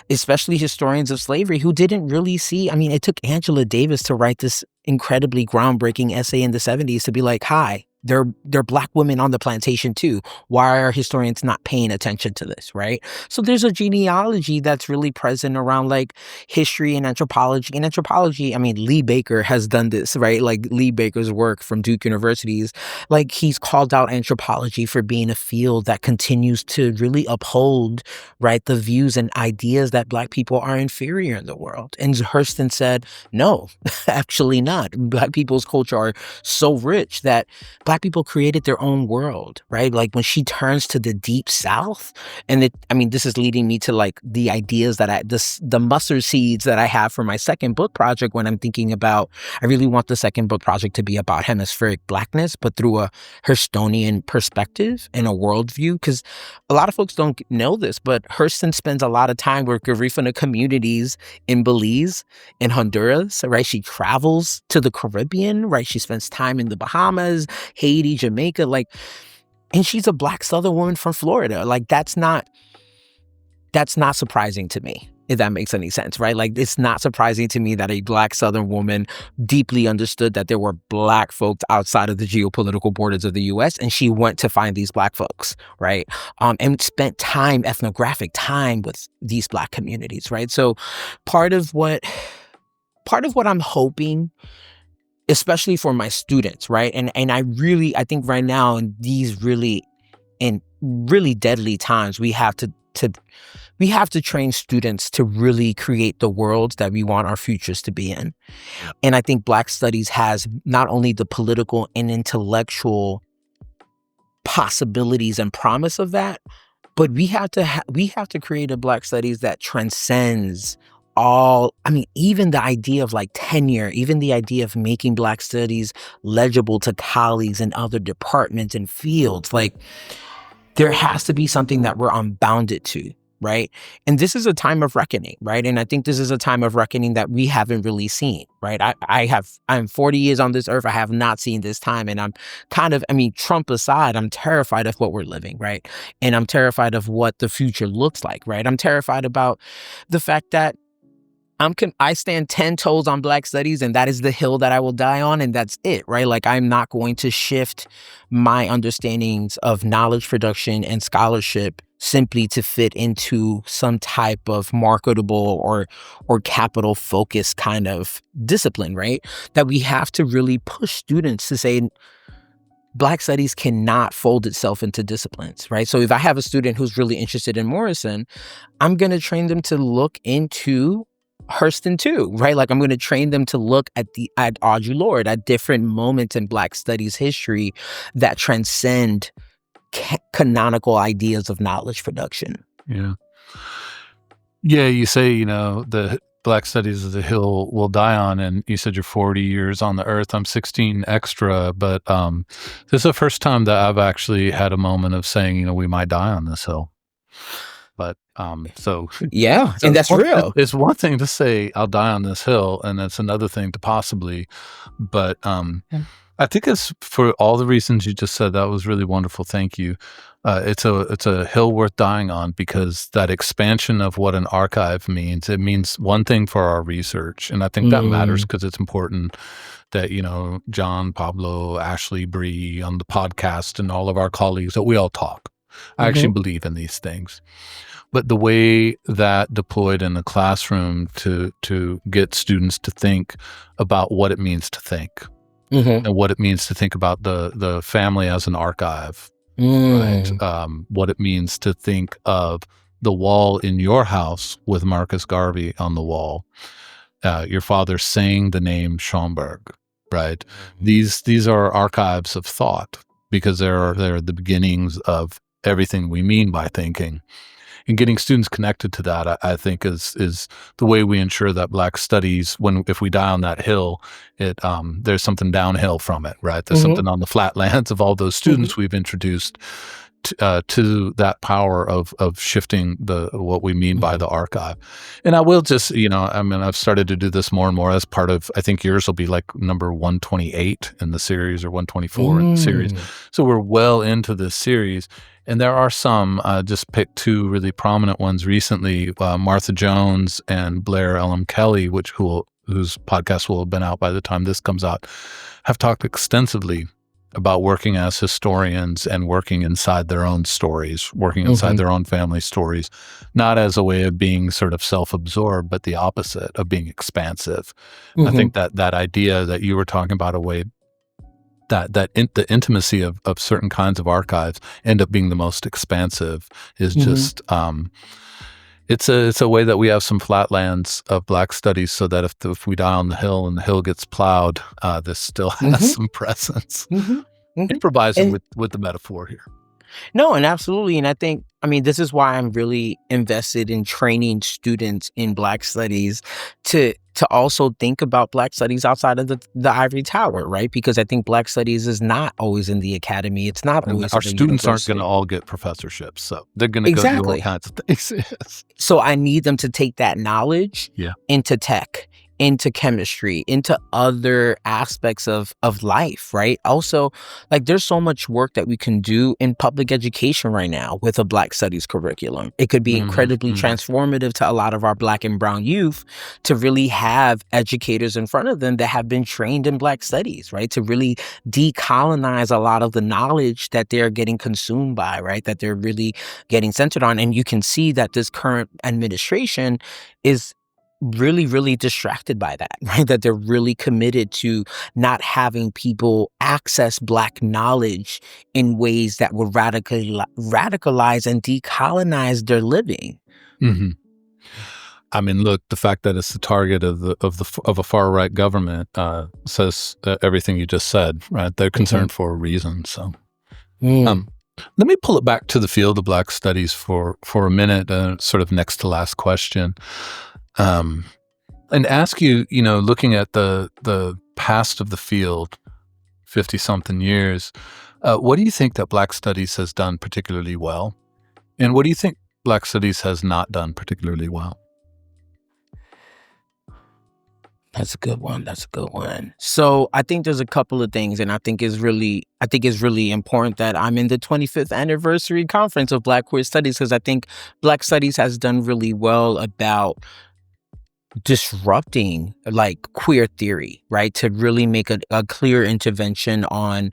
especially historians of slavery, who didn't really see. It took Angela Davis to write this incredibly groundbreaking essay in the 70s to be like, hi, they're Black women on the plantation too. Why are historians not paying attention to this, right? So there's a genealogy that's really present around like history and anthropology. In anthropology, Lee Baker has done this, right? Like Lee Baker's work from Duke University's, like he's called out anthropology for being a field that continues to really uphold, right, the views and ideas that Black people are inferior in the world. And Hurston said, no, actually not. Black people's culture are so rich that Black people created their own world, right? Like when she turns to the deep South, and this is leading me to like the ideas that the mustard seeds that I have for my second book project when I'm thinking about, I really want the second book project to be about hemispheric Blackness, but through a Hurstonian perspective and a worldview. Because a lot of folks don't know this, but Hurston spends a lot of time with Garifuna communities in Belize and Honduras, right? She travels to the Caribbean, right? She spends time in the Bahamas, Haiti, Jamaica, and she's a Black Southern woman from Florida. Like that's not surprising to me, if that makes any sense, right? Like it's not surprising to me that a Black Southern woman deeply understood that there were Black folks outside of the geopolitical borders of the US, and she went to find these Black folks, right? And spent ethnographic time with these Black communities, right? So part of what I'm hoping, especially for my students, right? And I think right now in these really deadly times, we have to train students to really create the worlds that we want our futures to be in. And I think Black studies has not only the political and intellectual possibilities and promise of that, but we have to create a Black studies that transcends even the idea of like tenure, even the idea of making Black studies legible to colleagues in other departments and fields. Like there has to be something that we're unbounded to, right? And this is a time of reckoning, right? And I think this is a time of reckoning that we haven't really seen, right? I'm 40 years on this earth. I have not seen this time. And I'm Trump aside, I'm terrified of what we're living, right? And I'm terrified of what the future looks like, right? I'm terrified about the fact that I stand 10 toes on Black studies, and that is the hill that I will die on, and that's it, right? Like, I'm not going to shift my understandings of knowledge production and scholarship simply to fit into some type of marketable or capital focused kind of discipline, right? That we have to really push students to say Black studies cannot fold itself into disciplines, right? So if I have a student who's really interested in Morrison, I'm going to train them to look into Hurston too, right? Like, I'm going to train them to look at Audre Lorde, at different moments in Black studies history that transcend canonical ideas of knowledge production. Yeah. Yeah, you say, the Black studies is a hill we'll die on, and you said you're 40 years on the earth. I'm 16 extra, but this is the first time that I've actually had a moment of saying, we might die on this hill. But yeah, and that's real. It's one thing to say I'll die on this hill, and it's another thing to possibly. But I think it's for all the reasons you just said. That was really wonderful. Thank you. It's a hill worth dying on, because that expansion of what an archive means. It means one thing for our research, and I think that matters, because it's important that John, Pablo, Ashley, Bree on the podcast, and all of our colleagues, that we all talk. I actually believe in these things. But the way that deployed in the classroom to get students to think about what it means to think, and what it means to think about the family as an archive, right? What it means to think of the wall in your house with Marcus Garvey on the wall, your father saying the name Schomburg, right? These are archives of thought, because they're the beginnings of everything we mean by thinking. And getting students connected to that, I think, is the way we ensure that Black studies, if we die on that hill, there's something downhill from it, right? There's something on the flatlands of all those students we've introduced to that power of shifting what we mean by the archive. And I will just, I've started to do this more and more as part of, I think yours will be like number 128 in the series, or 124 in the series. So we're well into this series. And there are some, just picked two really prominent ones recently, Martha Jones and Blair L.M. Kelly, whose podcast will have been out by the time this comes out, have talked extensively about working as historians and working inside their own stories, working inside their own family stories, not as a way of being sort of self-absorbed, but the opposite, of being expansive. I think that idea that you were talking about, a way the intimacy of certain kinds of archives end up being the most expansive, is just it's a way that we have some flatlands of Black studies, so that if we die on the hill and the hill gets plowed, this still has some presence. Improvising with the metaphor here. No, and absolutely. And I think, this is why I'm really invested in training students in Black studies to also think about Black studies outside of the ivory tower, right? Because I think Black studies is not always in the academy. It's not always our students aren't going to all get professorships, so they're going to go do all kinds of things. So I need them to take that knowledge into tech, into chemistry, into other aspects of life, right? Also, like, there's so much work that we can do in public education right now with a Black studies curriculum. It could be incredibly transformative to a lot of our Black and brown youth to really have educators in front of them that have been trained in Black studies, right? To really decolonize a lot of the knowledge that they're getting consumed by, right? That they're really getting centered on. And you can see that this current administration is really, really distracted by that, right? That they're really committed to not having people access Black knowledge in ways that would radicalize and decolonize their living. Look, the fact that it's the target of a far right government says everything you just said, right? They're concerned for a reason. So, let me pull it back to the field of Black studies for a minute, sort of next to last question. And ask you, looking at the past of the field, 50-something years, what do you think that Black studies has done particularly well? And what do you think Black Studies has not done particularly well? That's a good one. That's a good one. So I think there's a couple of things, and I think it's really important that I'm in the 25th anniversary conference of Black Queer Studies, because I think Black Studies has done really well about disrupting like queer theory, right? To really make a clear intervention on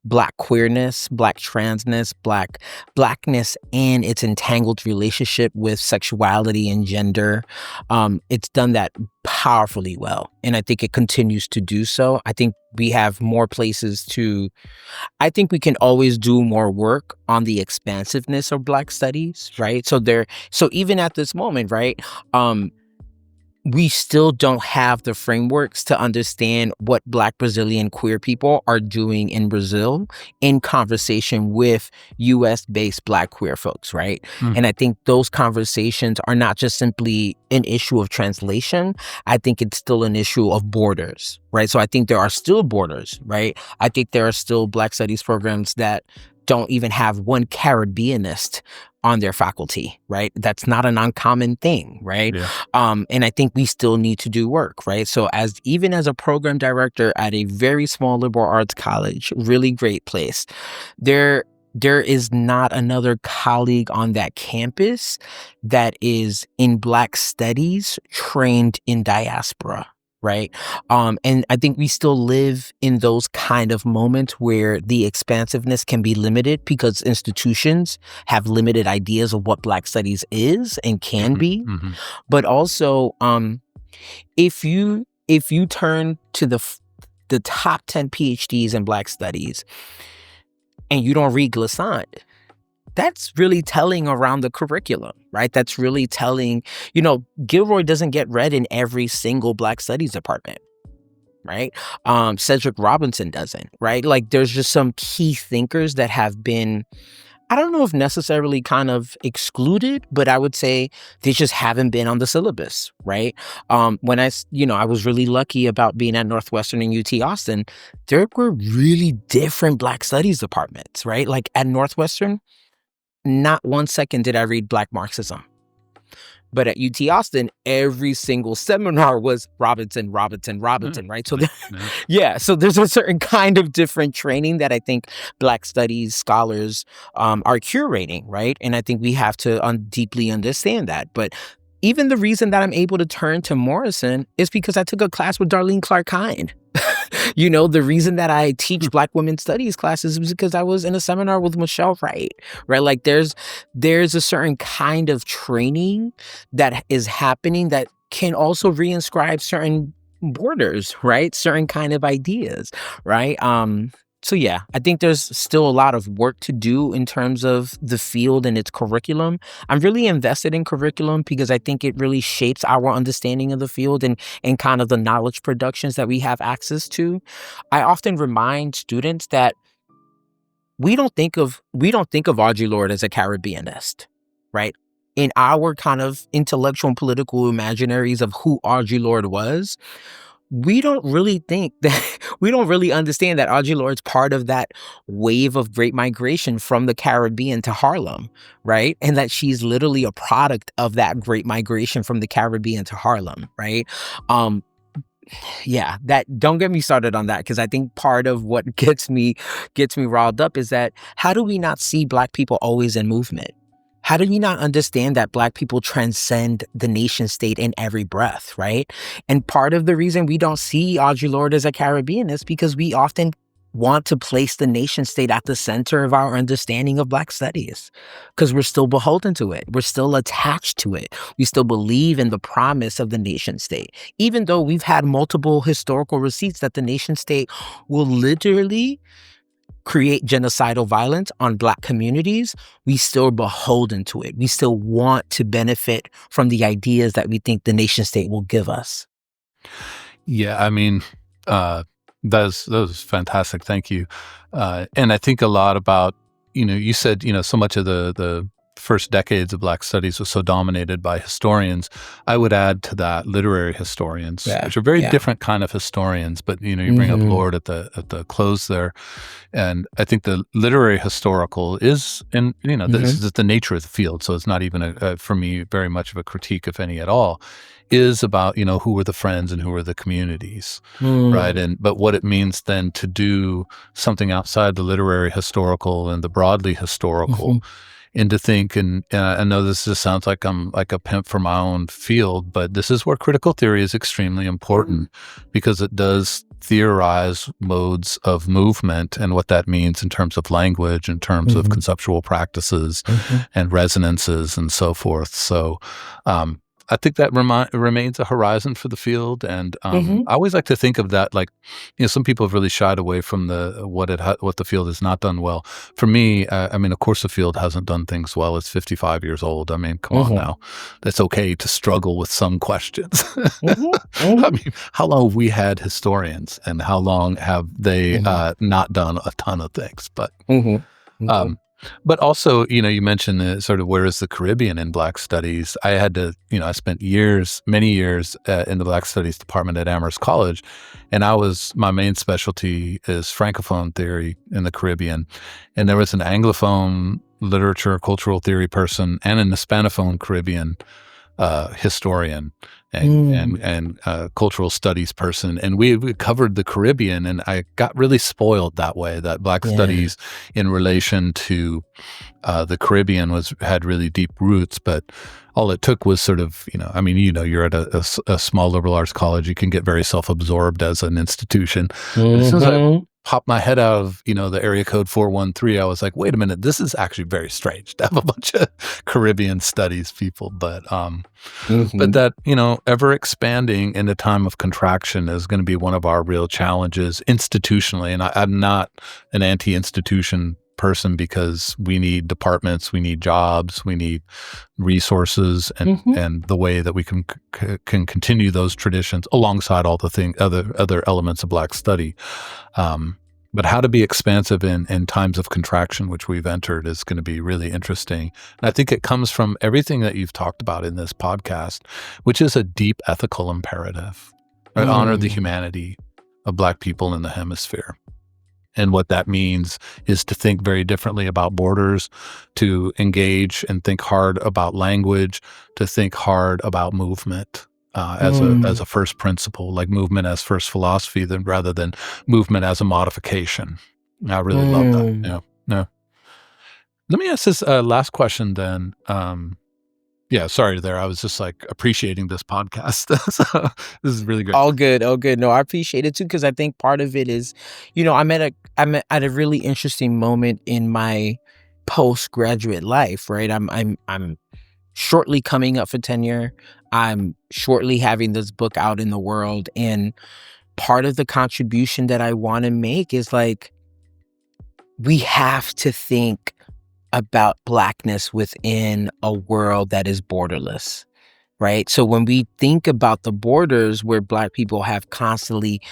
Black queerness, Black transness, Blackness, and its entangled relationship with sexuality and gender. It's done that powerfully well, and I think it continues to do so. I think we have more places to. I think we can always do more work on the expansiveness of Black studies, right? So even at this moment, right? We still don't have the frameworks to understand what Black Brazilian queer people are doing in Brazil in conversation with US based Black queer folks, right? Mm. And I think those conversations are not just simply an issue of translation. I think it's still an issue of borders, right? So I think there are still borders, right? I think there are still Black studies programs that don't even have one Caribbeanist on their faculty, right? That's not an uncommon thing, right? Yeah. And I think we still need to do work, right? So even as a program director at a very small liberal arts college, really great place, there is not another colleague on that campus that is in Black studies trained in diaspora. Right. And I think we still live in those kind of moments where the expansiveness can be limited because institutions have limited ideas of what Black studies is and can be. Mm-hmm. But also, if you turn to the top 10 PhDs in Black studies and you don't read Glissant, that's really telling around the curriculum, right? That's really telling, Gilroy doesn't get read in every single Black studies department, right? Cedric Robinson doesn't, right? Like there's just some key thinkers that have been, I don't know if necessarily kind of excluded, but I would say they just haven't been on the syllabus, right? When I was really lucky about being at Northwestern and UT Austin, there were really different Black studies departments, right? Like at Northwestern, not 1 second did I read Black Marxism. But at UT Austin, every single seminar was Robinson, right? So so there's a certain kind of different training that I think Black studies scholars are curating, right? And I think we have to deeply understand that. But even the reason that I'm able to turn to Morrison is because I took a class with Darlene Clark-Kind. The reason that I teach Black women studies classes is because I was in a seminar with Michelle Wright, right? Like there's a certain kind of training that is happening that can also reinscribe certain borders, right? Certain kind of ideas, right? So yeah, I think there's still a lot of work to do in terms of the field and its curriculum. I'm really invested in curriculum because I think it really shapes our understanding of the field and kind of the knowledge productions that we have access to. I often remind students that we don't think of Audre Lorde as a Caribbeanist, right? In our kind of intellectual and political imaginaries of who Audre Lorde was, we don't really understand that Audre Lorde's part of that wave of great migration from the Caribbean to Harlem, right? And that she's literally a product of that great migration from the Caribbean to Harlem, right? That don't get me started on that, because I think part of what gets me riled up is that how do we not see Black people always in movement? How do we not understand that Black people transcend the nation state in every breath, right? And part of the reason we don't see Audre Lorde as a Caribbean is because we often want to place the nation state at the center of our understanding of Black studies, because we're still beholden to it. We're still attached to it. We still believe in the promise of the nation state, even though we've had multiple historical receipts that the nation state will literally create genocidal violence on Black communities. We still beholden to it. We still want to benefit from the ideas that we think the nation state will give us. Yeah, I mean, that was fantastic. Thank you. And I think a lot about, you said, so much of the first decades of Black studies was so dominated by historians, I would add to that literary historians, Yeah. which are very Yeah. different kind of historians. But you bring up Lord at the close there, and I think the literary historical is, and this is the nature of the field, so it's not even for me very much of a critique, if any at all, is about who were the friends and who were the communities, right? But what it means then to do something outside the literary historical and the broadly historical, and to think, and I know this just sounds like I'm like a pimp for my own field, but this is where critical theory is extremely important, because it does theorize modes of movement and what that means in terms of language, in terms of conceptual practices and resonances and so forth. So I think that remains a horizon for the field, and I always like to think of that like, some people have really shied away from what the field has not done well. For me, I mean, of course, the field hasn't done things well. It's 55 years old. I mean, come on now, that's okay to struggle with some questions. I mean, how long have we had historians, and how long have they not done a ton of things? But also, you mentioned sort of where is the Caribbean in Black Studies. I had to, I spent many years in the Black Studies department at Amherst College, and my main specialty is Francophone theory in the Caribbean. And there was an Anglophone literature, cultural theory person, and an Hispanophone Caribbean historian and cultural studies person, and we covered the Caribbean, and I got really spoiled that way, that Black studies in relation to the Caribbean had really deep roots. But all it took was sort of, you're at a small liberal arts college, you can get very self-absorbed as an institution. But as soon as I popped my head out of, the area code 413, I was like, wait a minute, this is actually very strange to have a bunch of Caribbean studies people. But that, ever expanding in a time of contraction is going to be one of our real challenges institutionally. And I'm not an anti-institution person, because we need departments, we need jobs, we need resources, and the way that we can continue those traditions alongside all the other elements of Black study. But how to be expansive in times of contraction, which we've entered, is going to be really interesting. And I think it comes from everything that you've talked about in this podcast, which is a deep ethical imperative. Right? Honor the humanity of Black people in the hemisphere. And what that means is to think very differently about borders, to engage and think hard about language, to think hard about movement as a first principle, like movement as first philosophy, rather than movement as a modification. I really love that. Yeah. Let me ask this last question then. Sorry there. I was just like appreciating this podcast. So, this is really great. All good. No, I appreciate it too, because I think part of it is, I'm at a really interesting moment in my postgraduate life, right? I'm shortly coming up for tenure. I'm shortly having this book out in the world, and part of the contribution that I want to make is like, we have to think about Blackness within a world that is borderless, right? So when we think about the borders where Black people have constantly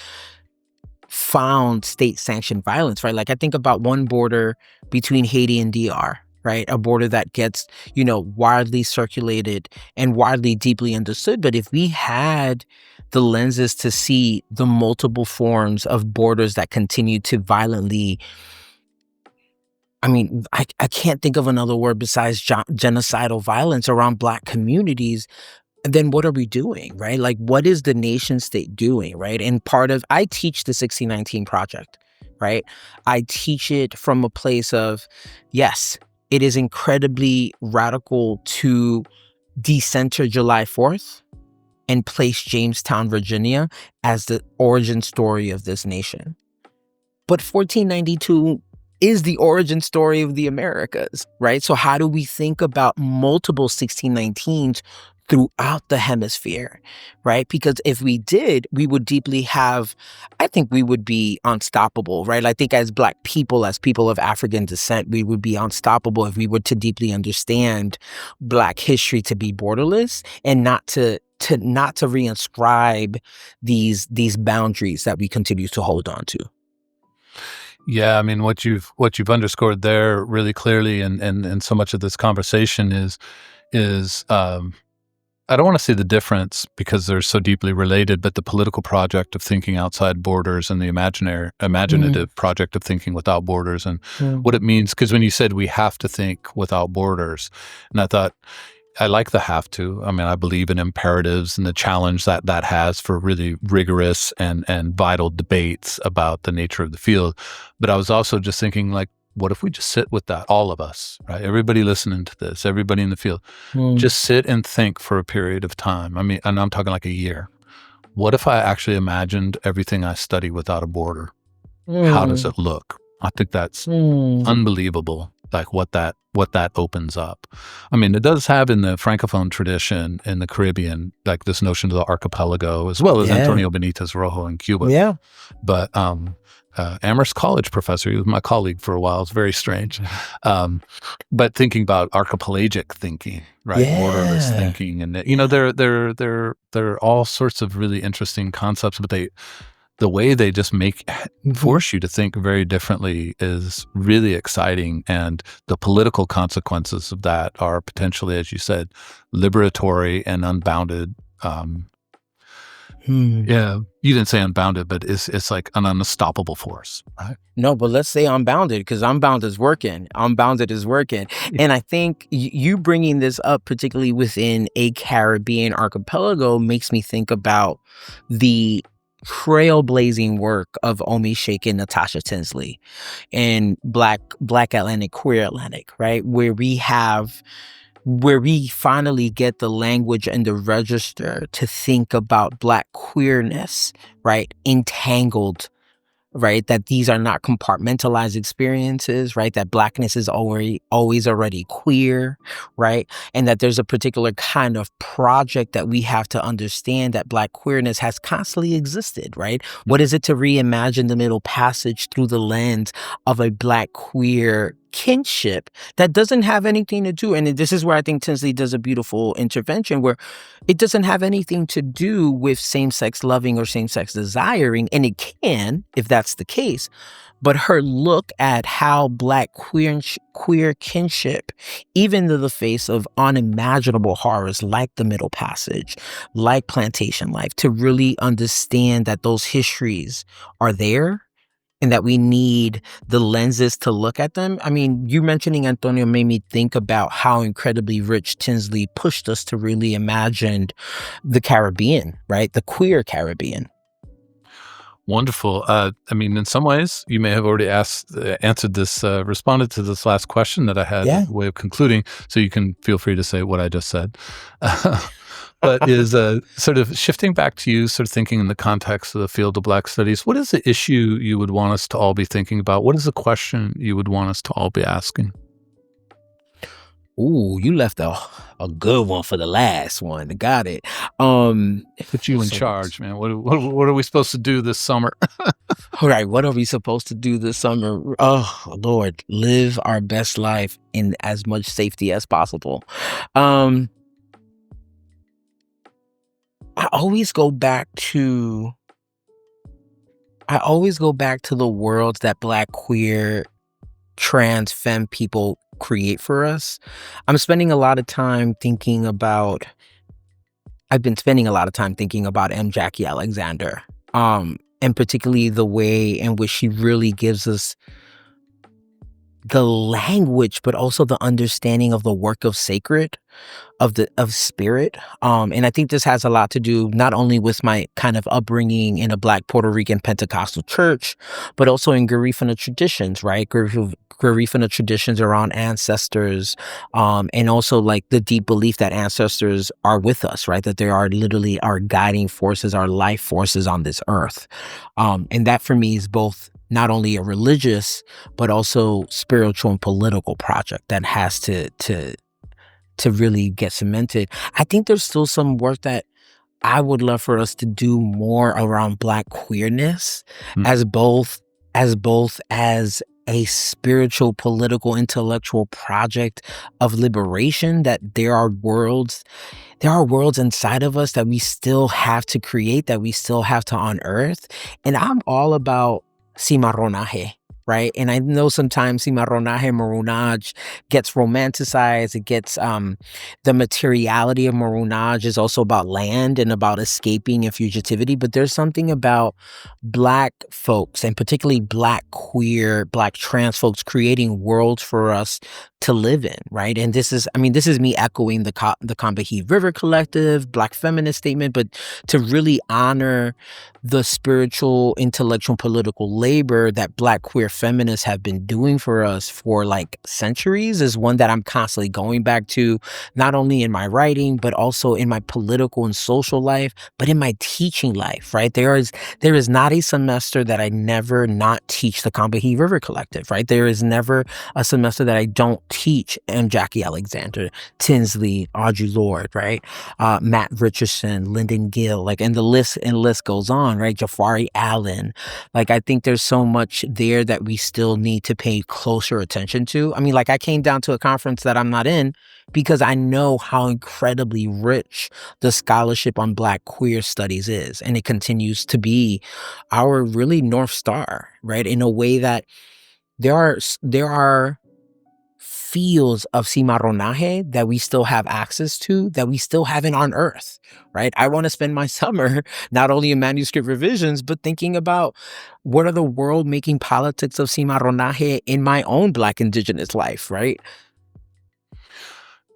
found state-sanctioned violence, right? Like, I think about one border between Haiti and DR, right? A border that gets, widely circulated and widely deeply understood. But if we had the lenses to see the multiple forms of borders that continue to violently, I can't think of another word besides genocidal violence around Black communities, then what are we doing, right? Like, what is the nation state doing, right? And I teach the 1619 Project, right? I teach it from a place of, yes, it is incredibly radical to decenter July 4th and place Jamestown, Virginia as the origin story of this nation. But 1492 is the origin story of the Americas, right? So how do we think about multiple 1619s throughout the hemisphere, right? Because if we did, we would I think we would be unstoppable, right? I think as Black people, as people of African descent, we would be unstoppable if we were to deeply understand Black history to be borderless, and not to reinscribe these boundaries that we continue to hold on to. Yeah, I mean, what you've underscored there really clearly, and so much of this conversation is I don't want to say the difference because they're so deeply related, but the political project of thinking outside borders and the Mm, imaginative project of thinking without borders, and mm, what it means. Because when you said we have to think without borders, and I thought I like the have to. I mean, I believe in imperatives and the challenge that that has for really rigorous and vital debates about the nature of the field. But I was also just thinking, like, what if we just sit with that, all of us, right? Everybody listening to this, everybody in the field, mm, just sit and think for a period of time. I mean, and I'm talking like a year. What if I actually imagined everything I study without a border? How does mm, it look? I think that's mm. unbelievable, like what that opens up. I mean, it does have in the Francophone tradition in the Caribbean, like this notion of the archipelago, as well as Yeah, Antonio Benitez Rojo in Cuba. yeah. But Amherst College professor, he was my colleague for a while. It's very strange. Um, but thinking about archipelagic thinking, right, borderless Yeah, thinking, and yeah. there are all sorts of really interesting concepts, but the way they just make Mhm. force you to think very differently is really exciting, and the political consequences of that are potentially, as you said, liberatory and unbounded. Hmm. Yeah, you didn't say unbounded, but it's like an unstoppable force, right? No, but let's say unbounded because unbounded is working. Unbounded is working. And I think you bringing this up, particularly within a Caribbean archipelago, makes me think about the trailblazing work of Omi Sheikh and Natasha Tinsley in Black Atlantic, Queer Atlantic, right? Where we finally get the language and the register to think about Black queerness, right? Entangled, right? That these are not compartmentalized experiences, right? That Blackness is always already queer, right? And that there's a particular kind of project that we have to understand that Black queerness has constantly existed, right? What is it to reimagine the Middle Passage through the lens of a Black queer kinship that doesn't have anything to do, and this is where I think Tinsley does a beautiful intervention where it doesn't have anything to do with same-sex loving or same-sex desiring, and it can, if that's the case. But her look at how Black queer kinship, even in the face of unimaginable horrors like the Middle Passage, like plantation life, to really understand that those histories are there and that we need the lenses to look at them. I mean, you mentioning Antonio made me think about how incredibly rich Tinsley pushed us to really imagine the Caribbean, right? The queer Caribbean. Wonderful. I mean, in some ways, you may have already answered this, responded to this last question that I had, Yeah. way of concluding. So you can feel free to say what I just said. But is sort of shifting back to you, sort of thinking in the context of the field of Black studies. What is the issue you would want us to all be thinking about? What is the question you would want us to all be asking? Ooh, you left a good one for the last one. Got it. Um, Put you in so charge, man. What are we supposed to do this summer? all right, what are we supposed to do this summer? Oh Lord, live our best life in as much safety as possible. Um, I always go back to I always go back to the worlds that Black, queer, trans, femme people create for us. I'm spending a lot of time thinking about I've been spending a lot of time thinking about M. Jackie Alexander, and particularly the way in which she really gives us the language, but also the understanding of the work of sacred, of spirit. And I think this has a lot to do not only with my kind of upbringing in a Black Puerto Rican Pentecostal church, but also in Garifuna traditions, right? Garifuna traditions around ancestors, and also like the deep belief that ancestors are with us, right? That they are literally our guiding forces, our life forces on this earth. And that for me is both not only a religious but also spiritual and political project that has to really get cemented. I think there's still some work that I would love for us to do more around Black queerness Mm. as both as a spiritual, political, intellectual project of liberation, that there are worlds inside of us that we still have to create, that we still have to unearth. And I'm all about cimarronaje. right? And I know sometimes cimarronaje, marronage gets romanticized. It gets the materiality of marronage is also about land and about escaping and fugitivity. But there's something about Black folks, and particularly Black queer, Black trans folks, creating worlds for us to live in, right? And this is, I mean, this is me echoing the Combahee River Collective, Black feminist statement, but to really honor the spiritual, intellectual, political labor that Black queer feminists have been doing for us for like centuries is one that I'm constantly going back to, not only in my writing, but also in my political and social life, but in my teaching life, right? There is not a semester that I never not teach the Combahee River Collective, right? There is never a semester that I don't teach M. Jackie Alexander, Tinsley, Audre Lorde, right? Matt Richardson, Lyndon Gill, like, and the list goes on, right? Jafari Allen. Like, I think there's so much there that we still need to pay closer attention to. I mean, like, I came down to a conference that I'm not in because I know how incredibly rich the scholarship on Black queer studies is. And it continues to be our really North Star, right? In a way that there are fields of cimarronaje that we still have access to, that we still haven't on Earth, right? I want to spend my summer not only in manuscript revisions, but thinking about what are the world-making politics of cimarronaje in my own Black Indigenous life, right?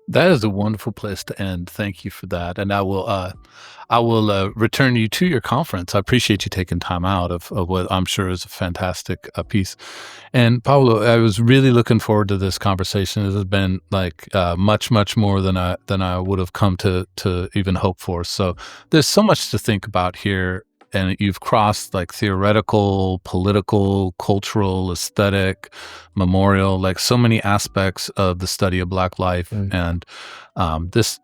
That is a wonderful place to end. Thank you for that. And I will return you to your conference. I appreciate you taking time out of what I'm sure is a fantastic piece. And Pablo, I was really looking forward to this conversation. It has been like much, much more than I would have come to even hope for. So there's so much to think about here. And you've crossed like theoretical, political, cultural, aesthetic, memorial, like so many aspects of the study of Black life. Mm. And this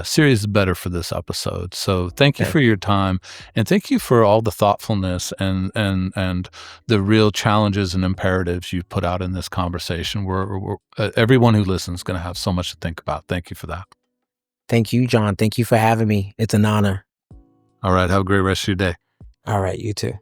series is better for this episode. So thank you Okay. for your time, and thank you for all the thoughtfulness and the real challenges and imperatives you've put out in this conversation. Everyone who listens is going to have so much to think about. Thank you for that. Thank you, John. Thank you for having me. It's an honor. All right. Have a great rest of your day. All right, you too.